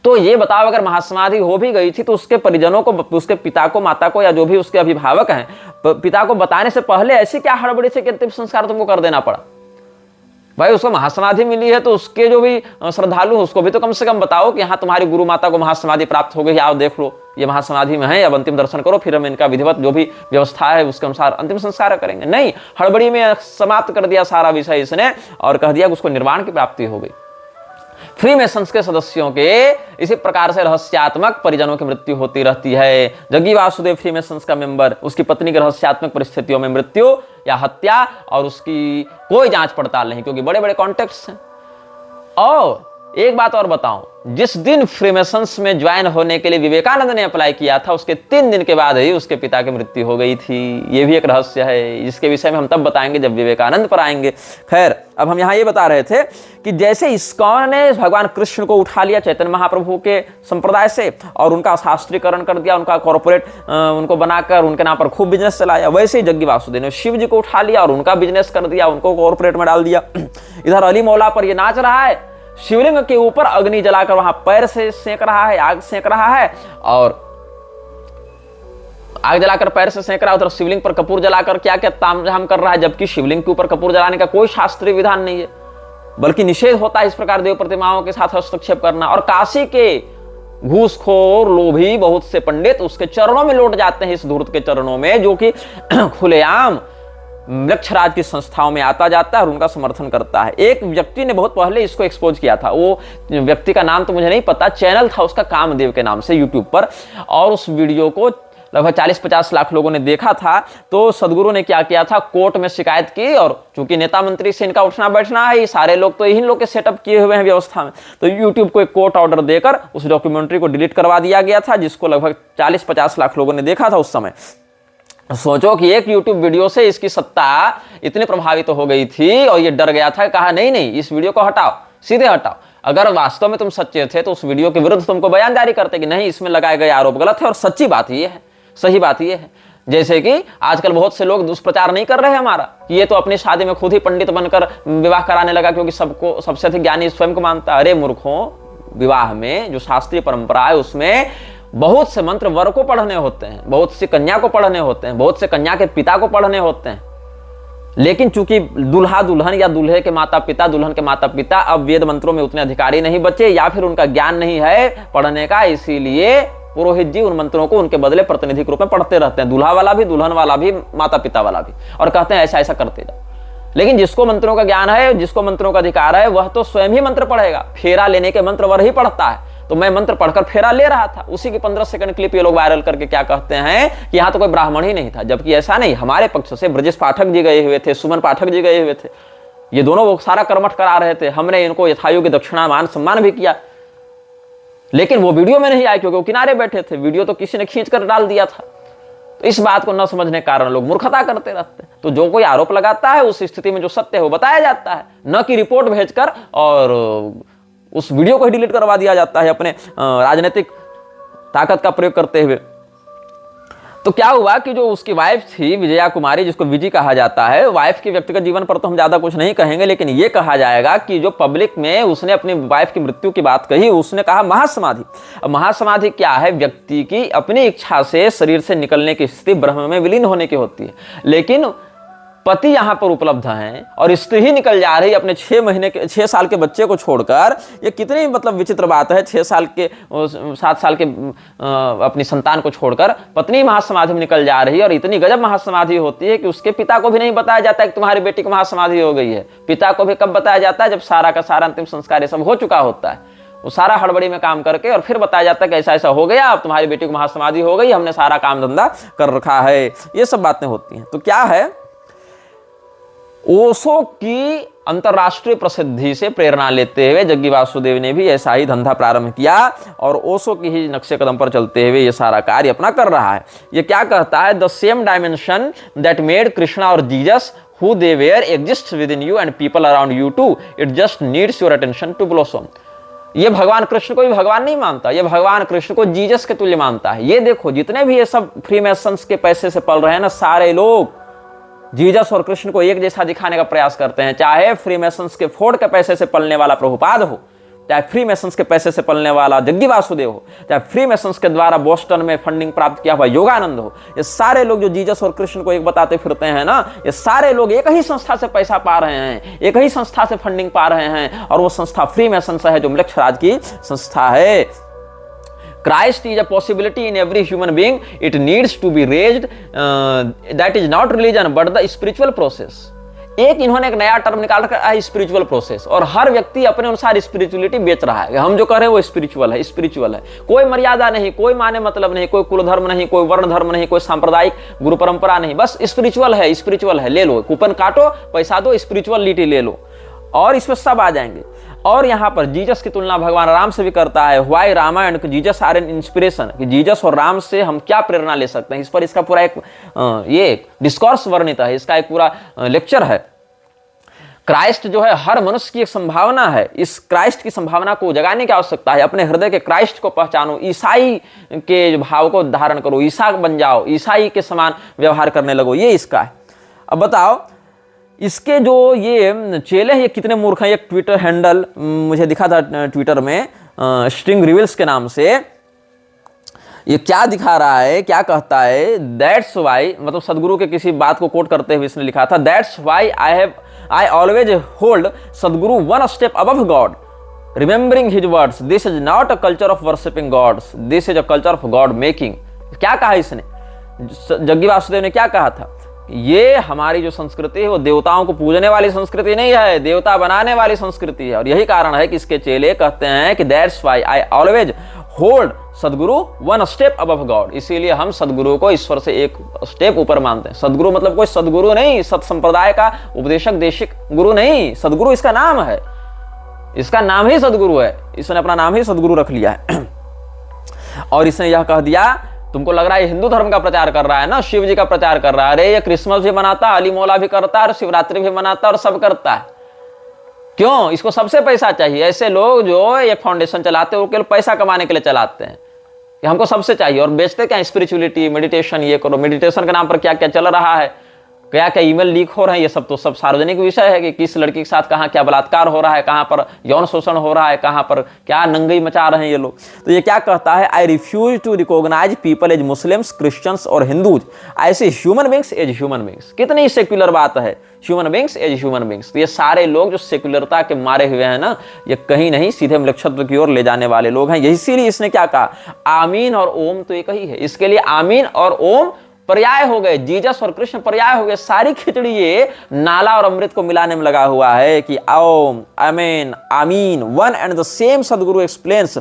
तो ये बताओ, अगर महासमाधि हो भी गई थी तो उसके परिजनों को, उसके पिता को, माता को, या जो भी उसके अभिभावक हैं, पिता को बताने से पहले ऐसी क्या हड़बड़ी से अंतिम संस्कार तुमको कर देना पड़ा? भाई उसको महासमाधि मिली है तो उसके जो भी श्रद्धालु हैं उसको भी तो कम से कम बताओ कि हाँ तुम्हारी गुरु माता को महासमाधि प्राप्त हो गई, आओ देख लो ये महासमाधि में है, अब अंतिम दर्शन करो, फिर हम इनका विधिवत जो भी व्यवस्था है उसके अनुसार अंतिम संस्कार करेंगे। नहीं, हड़बड़ी में समाप्त कर दिया सारा विषय इसने और कह दिया कि उसको निर्वाण की प्राप्ति हो गई। फ्रीमेसन्स के सदस्यों के इसी प्रकार से रहस्यात्मक परिजनों की मृत्यु होती रहती है। जग्गी वासुदेव फ्रीमेसन्स का मेंबर, उसकी पत्नी की रहस्यात्मक परिस्थितियों में मृत्यु या हत्या, और उसकी कोई जांच पड़ताल नहीं, क्योंकि बड़े बड़े कॉन्टेक्ट्स हैं। और एक बात और बताऊं, जिस दिन फ्रीमेसन्स में ज्वाइन होने के लिए विवेकानंद ने अप्लाई किया था उसके 3 दिन के बाद ही उसके पिता की मृत्यु हो गई थी। यह भी एक रहस्य है, जिसके विषय में हम तब बताएंगे जब विवेकानंद पर आएंगे। खैर, अब हम यहां ये बता रहे थे कि जैसे इस्कॉन ने भगवान कृष्ण को उठा लिया चैतन्य महाप्रभु के संप्रदाय से और उनका शास्त्रीकरण कर दिया, उनका कॉर्पोरेट उनको बनाकर उनके नाम पर खूब बिजनेस चलाया, वैसे ही जग्गी वासुदेव ने शिव जी को उठा लिया और उनका बिजनेस कर दिया, उनको कॉर्पोरेट में डाल दिया। इधर अली मौला पर ये नाच रहा है, शिवलिंग के ऊपर अग्नि जलाकर वहां पैर से सेंक रहा है, आग सेंक रहा है, और आग जलाकर पैर से सेंक रहा है, उधर शिवलिंग पर कपूर जलाकर क्या क्या तामझाम कर रहा है, जबकि शिवलिंग के ऊपर कपूर जलाने का कोई शास्त्रीय विधान नहीं है, बल्कि निषेध होता है इस प्रकार देव प्रतिमाओं के साथ हस्तक्षेप करना। और काशी के घूसखोर लोभी बहुत से पंडित उसके चरणों में लौट जाते हैं, इस धूर्त के चरणों में, जो कि खुलेआम वृक्षराज की संस्थाओं में आता जाता है और उनका समर्थन करता है। एक व्यक्ति ने बहुत पहले इसको एक्सपोज किया था, वो व्यक्ति का नाम तो मुझे नहीं पता, चैनल था उसका कामदेव के नाम से यूट्यूब पर, और उस वीडियो को लगभग 40-50 लाख लोगों ने देखा था। तो सदगुरु ने क्या किया था, कोर्ट में शिकायत की, और चूंकि नेता मंत्री से इनका उठना बैठना है, ये सारे लोग तो इन्हीं लोग के सेटअप किए हुए हैं व्यवस्था में, तो यूट्यूब को एक कोर्ट ऑर्डर देकर उस डॉक्यूमेंट्री को डिलीट करवा दिया गया था, जिसको लगभग 40-50 लाख लोगों ने देखा था उस समय। सोचो कि एक YouTube वीडियो से इसकी सत्ता इतनी प्रभावित हो गई थी और ये डर गया था, कहा नहीं नहीं इस वीडियो को हटाओ, सीधे हटाओ। अगर वास्तव में तुम सच्चे थे तो उस वीडियो के विरुद्ध तुमको बयान जारी करते कि नहीं इसमें लगाए गए आरोप गलत है, और सच्ची बात ये है, सही बात ये है। जैसे कि आजकल बहुत से लोग दुष्प्रचार नहीं कर रहे हैं हमारा, कि ये तो अपनी शादी में खुद ही पंडित बनकर विवाह कराने लगा क्योंकि सबको सबसे अधिक ज्ञानी स्वयं को मानता है। अरे मूर्खों, विवाह में जो शास्त्रीय परंपरा है उसमें बहुत से मंत्र वर को पढ़ने होते हैं, बहुत सी कन्या को पढ़ने होते हैं, बहुत से कन्या के पिता को पढ़ने होते हैं, लेकिन चूंकि दूल्हा दुल्हन या दूल्हे के माता पिता, दुल्हन के माता पिता अब वेद मंत्रों में उतने अधिकारी नहीं बचे, या फिर उनका ज्ञान नहीं है पढ़ने का, इसीलिए पुरोहित जी उन मंत्रों को उनके बदले प्रतिनिधिक रूप में पढ़ते रहते हैं, दूल्हा वाला भी, दुल्हन वाला भी, माता पिता वाला भी, और कहते हैं ऐसा ऐसा करते जाओ। लेकिन जिसको मंत्रों का ज्ञान है, जिसको मंत्रों का अधिकार है, वह तो स्वयं ही मंत्र पढ़ेगा। फेरा लेने के मंत्र वर ही पढ़ता है, तो मैं मंत्र पढ़कर फेरा ले रहा था, उसी की 15 सेकंड क्लिप ये लोग वायरल करके क्या कहते हैं कि यहाँ तो कोई ब्राह्मण ही नहीं था, जबकि ऐसा नहीं। हमारे पक्ष से ब्रजेश पाठक जी गए हुए थे, सुमन पाठक जी गए हुए थे, ये दोनों वो सारा कर्मठ करा रहे थे, हमने इनको यथायोग्य दक्षिणा मान सम्मान भी किया, लेकिन वो वीडियो में नहीं आए क्योंकि वो किनारे बैठे थे, वीडियो तो किसी ने खींच कर डाल दिया था। तो इस बात को न समझने के कारण लोग मूर्खता करते रहते हैं। तो जो कोई आरोप लगाता है उस स्थिति में जो सत्य है वो बताया जाता है, न कि रिपोर्ट भेजकर और उस वीडियो को ही डिलीट करवा दिया जाता है अपने राजनीतिक ताकत का प्रयोग करते हुए। तो क्या हुआ कि जो उसकी वाइफ थी विजया कुमारी, जिसको विजी कहा जाता है, वाइफ के व्यक्तिगत जीवन पर तो हम ज्यादा कुछ नहीं कहेंगे, लेकिन ये कहा जाएगा कि जो पब्लिक में उसने अपनी वाइफ की मृत्यु की बात कही, उसने कहा महासमाधि। अब महासमाधि क्या है, व्यक्ति की अपनी इच्छा से शरीर से निकलने की स्थिति ब्रह्म में विलीन होने की होती है, लेकिन पति यहां पर उपलब्ध हैं और स्त्री ही निकल जा रही अपने 6 साल के बच्चे को छोड़कर। ये कितनी मतलब विचित्र बात है, 7 साल के अपनी संतान को छोड़कर पत्नी महासमाधि में निकल जा रही है, और इतनी गजब महासमाधि होती है कि उसके पिता को भी नहीं बताया जाता है कि तुम्हारी बेटी को महासमाधि हो गई है। पिता को भी कब बताया जाता है, जब सारा का सारा अंतिम संस्कार ये सब हो चुका होता है, वो सारा हड़बड़ी में काम करके, और फिर बताया जाता है कि ऐसा ऐसा हो गया, अब तुम्हारी बेटी को महासमाधि हो गई, हमने सारा काम धंधा कर रखा है। ये सब बातें होती हैं। तो क्या है, ओशो की अंतरराष्ट्रीय प्रसिद्धि से प्रेरणा लेते हुए जग्गी वासुदेव ने भी ऐसा ही धंधा प्रारंभ किया और ओशो की ही नक्शे कदम पर चलते हुए ये सारा कार्य अपना कर रहा है। ये क्या कहता है, the same dimension that made Krishna और Jesus who they were exists within you and people around you too, it just needs your attention to blossom। ये भगवान कृष्ण को भी भगवान नहीं मानता, ये भगवान कृष्ण को जीसस के तुल्य मानता है। ये देखो जितने भी ये सब फ्रीमेसन्स के पैसे से पल रहे हैं ना, सारे लोग जीसस और कृष्ण को एक जैसा दिखाने का प्रयास करते हैं। चाहे फ्रीमेसन्स के फोर्ड के पैसे से पलने वाला प्रभुपाद हो, चाहे फ्रीमेसन्स के पैसे से पलने वाला जग्गी वासुदेव हो, चाहे फ्रीमेसन्स के द्वारा बोस्टन में फंडिंग प्राप्त किया हुआ योगानंद हो, ये सारे लोग जो जीसस और कृष्ण को एक बताते फिरते हैं ना, ये सारे लोग एक ही संस्था से पैसा पा रहे हैं, एक ही संस्था से फंडिंग पा रहे हैं, और वो संस्था फ्रीमेसन्स है जो मृक्षराज की संस्था है। Christ is a possibility in every human being. It needs to be raised. That is not religion, but the spiritual process. एक इन्होंने एक नया टर्म निकाल रखा है, स्पिरिचुअल प्रोसेस, और हर व्यक्ति अपने अनुसार स्पिरिचुअलिटी बेच रहा है। हम जो कर रहे हैं वो स्पिरिचुअल है, स्पिरिचुअल है। कोई मर्यादा नहीं, कोई माने मतलब नहीं, कोई कुल धर्म नहीं, कोई वर्ण धर्म नहीं, कोई सांप्रदायिक गुरु परंपरा नहीं, बस स्पिरिचुअल है, स्पिरिचुअल है। ले लो, कूपन काटो, पैसा दो, स्पिरिचुअलिटी ले लो, और इसमें सब आ जाएंगे। और यहाँ पर जीसस की तुलना भगवान राम से भी करता है। Why Rama and Jesus are an inspiration, कि जीसस और राम से हम क्या प्रेरणा ले सकते हैं, इस पर इसका पूरा एक डिस्कोर्स वर्णित है, इसका एक पूरा लेक्चर है। क्राइस्ट जो है हर मनुष्य की एक संभावना है, इस क्राइस्ट की संभावना को जगाने की आवश्यकता है। अपने हृदय के क्राइस्ट को पहचानो, ईसाई के भाव को धारण करो, ईसा बन जाओ, ईसाई के समान व्यवहार करने लगो, ये इसका है। अब बताओ इसके जो ये चेले हैं ये कितने मूर्ख हैं। एक ट्विटर हैंडल मुझे दिखा था ट्विटर में, स्ट्रिंग रिविल्स के नाम से, ये क्या दिखा रहा है, क्या कहता है, दैट्स वाई, मतलब सदगुरु के किसी बात को कोट करते हुए इसने लिखा था, that's why I always hold Sadhguru one step above god, remembering his words, this is not a culture of worshipping gods, this is a culture of god making. क्या कहा इसने, जग्गी वासुदेव ने क्या कहा था, ये हमारी जो संस्कृति है वो देवताओं को पूजने वाली संस्कृति नहीं है, देवता बनाने वाली संस्कृति है। और यही कारण है कि इसके चेले कहते हैं कि that's why I always hold Sadhguru one step above God, इसीलिए हम सदगुरु को ईश्वर से एक स्टेप ऊपर मानते हैं। सदगुरु मतलब कोई सदगुरु नहीं, सत संप्रदाय का उपदेशक देशिक गुरु नहीं, सदगुरु इसका नाम है, इसका नाम ही सदगुरु है, इसने अपना नाम ही सदगुरु रख लिया है। और इसने यह कह दिया, तुमको लग रहा है हिंदू धर्म का प्रचार कर रहा है ना, शिव जी का प्रचार कर रहा है, अरे ये क्रिसमस भी मनाता, अली मौला भी करता है, और शिवरात्रि भी मनाता है, और सब करता है। क्यों? इसको सबसे पैसा चाहिए। ऐसे लोग जो ये फाउंडेशन चलाते हैं वो केवल पैसा कमाने के लिए चलाते हैं कि हमको सबसे चाहिए, और बेचते क्या, स्पिरिचुअलिटी, मेडिटेशन, ये करो। मेडिटेशन के नाम पर क्या क्या चल रहा है, क्या क्या ईमेल लीक हो रहे हैं, ये सब तो सब सार्वजनिक विषय है कि किस लड़की के साथ कहाँ क्या बलात्कार हो रहा है, कहाँ पर यौन शोषण हो रहा है, कहाँ पर क्या नंगई मचा रहे हैं ये लोग। तो ये क्या कहता है, I refuse to recognise people as Muslims, Christians और हिंदूज, ऐसे human beings as human beings. कितनी सेक्युलर बात है, human beings as human beings. तो ये सारे लोग जो सेक्युलरता के मारे हुए हैं ना, ये कहीं नहीं सीधे मृक्षत्व की ओर ले जाने वाले लोग हैं। इसीलिए इसने क्या कहा, आमीन और ओम तो एक ही है। इसके लिए आमीन और ओम पर्याय हो गए, जीसस और कृष्ण पर्याय हो गए। सारी खिचड़ी ये नाला और अमृत को मिलाने में लगा हुआ है कि Om, amen, amen, one and the same. Sadhguru explains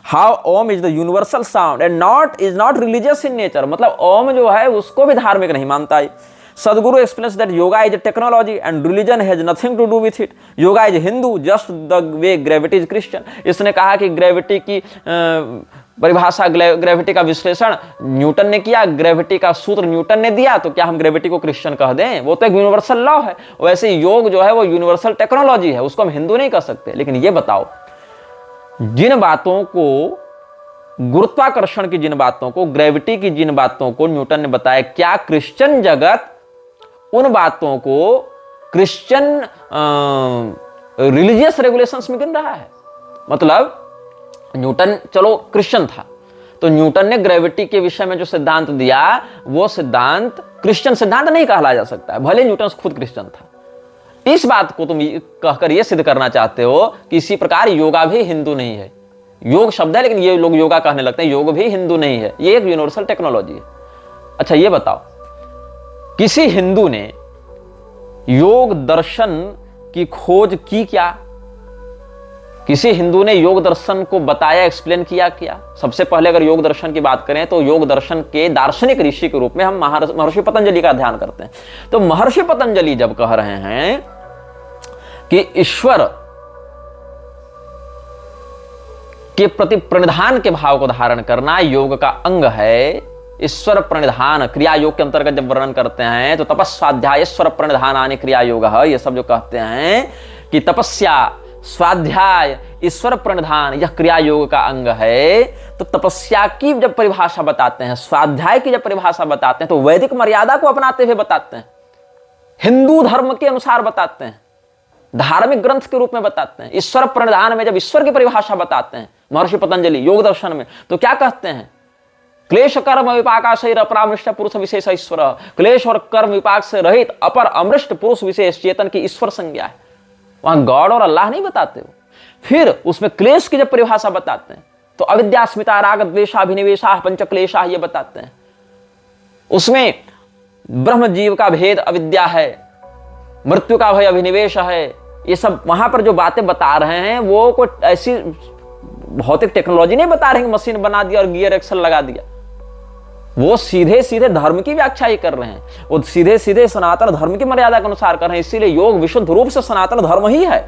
how Om is the universal sound and is not religious in nature, मतलब ओम जो है उसको भी धार्मिक नहीं मानता है। सदगुरु explains that yoga is a technology and religion has nothing to do with it. Yoga is Hindu just the way gravity is Christian. इसने कहा कि ग्रेविटी की परिभाषा, ग्रेविटी का विश्लेषण न्यूटन ने किया, ग्रेविटी का सूत्र न्यूटन ने दिया, तो क्या हम ग्रेविटी को क्रिश्चियन कह दें? वो तो एक यूनिवर्सल लॉ है। वैसे योग जो है वो यूनिवर्सल टेक्नोलॉजी है, उसको हम हिंदू नहीं कह सकते। लेकिन ये बताओ, जिन बातों को, गुरुत्वाकर्षण की जिन बातों को, ग्रेविटी की जिन बातों को न्यूटन ने बताया, क्या क्रिश्चियन जगत उन बातों को क्रिश्चियन रिलीजियस रेगुलेशंस में गिन रहा है? मतलब न्यूटन चलो क्रिश्चियन था, तो न्यूटन ने ग्रेविटी के विषय में जो सिद्धांत दिया वो सिद्धांत क्रिश्चियन सिद्धांत नहीं कहला जा सकता है, भले न्यूटन खुद क्रिश्चियन था। इस बात को तुम कहकर यह सिद्ध करना चाहते हो कि इसी प्रकार योगा भी हिंदू नहीं है। योग शब्द है लेकिन ये लोग योगा कहने लगते हैं, योग भी हिंदू नहीं है, ये एक यूनिवर्सल टेक्नोलॉजी है। अच्छा ये बताओ, किसी हिंदू ने योग दर्शन की खोज की क्या? किसी हिंदू ने योग दर्शन को बताया, एक्सप्लेन किया क्या? सबसे पहले अगर योग दर्शन की बात करें तो योग दर्शन के दार्शनिक ऋषि के रूप में हम महर्षि पतंजलि का ध्यान करते हैं। तो महर्षि पतंजलि जब कह रहे हैं कि ईश्वर के प्रति प्रणिधान के भाव को धारण करना योग का अंग है। ईश्वर प्रणिधान क्रिया योग के अंतर्गत जब वर्णन करते हैं तो तपस्वाध्याय ईश्वर प्रणिधान आने क्रिया योग है, ये सब जो कहते हैं कि तपस्या स्वाध्याय ईश्वर प्रणिधान यह क्रिया योग का अंग है। तो तपस्या की जब परिभाषा बताते हैं, स्वाध्याय की जब परिभाषा बताते हैं तो वैदिक मर्यादा को अपनाते हुए बताते हैं, हिंदू धर्म के अनुसार बताते हैं, धार्मिक ग्रंथ के रूप में बताते हैं। ईश्वर प्रणिधान में जब ईश्वर की परिभाषा बताते हैं महर्षि पतंजलि योग दर्शन में, तो क्या कहते हैं? क्लेश कर्म विपाकाशैर अपरामृष्ट पुरुष विशेष ईश्वर। क्लेश और कर्म विपाक से रहित अपर अमृष्ट पुरुष विशेष चेतन की ईश्वर संज्ञा है। वहां गॉड और अल्लाह नहीं बताते हो। फिर उसमें क्लेश की जब परिभाषा बताते हैं तो अविद्या स्मिता राग द्वेषाभिनिवेशा पंच क्लेशा ये बताते हैं। उसमें ब्रह्म जीव का भेद अविद्या है, मृत्यु का भय अभिनिवेश है। ये सब वहां पर जो बातें बता रहे हैं वो कोई ऐसी भौतिक टेक्नोलॉजी नहीं बता रहे हैं, मशीन बना दिया और गियर एक्सल लगा दिया। वो सीधे सीधे धर्म की व्याख्या ही कर रहे हैं, वो सीधे सीधे सनातन धर्म की मर्यादा के अनुसार कर रहे हैं। इसीलिए योग विशुद्ध रूप से सनातन धर्म ही है।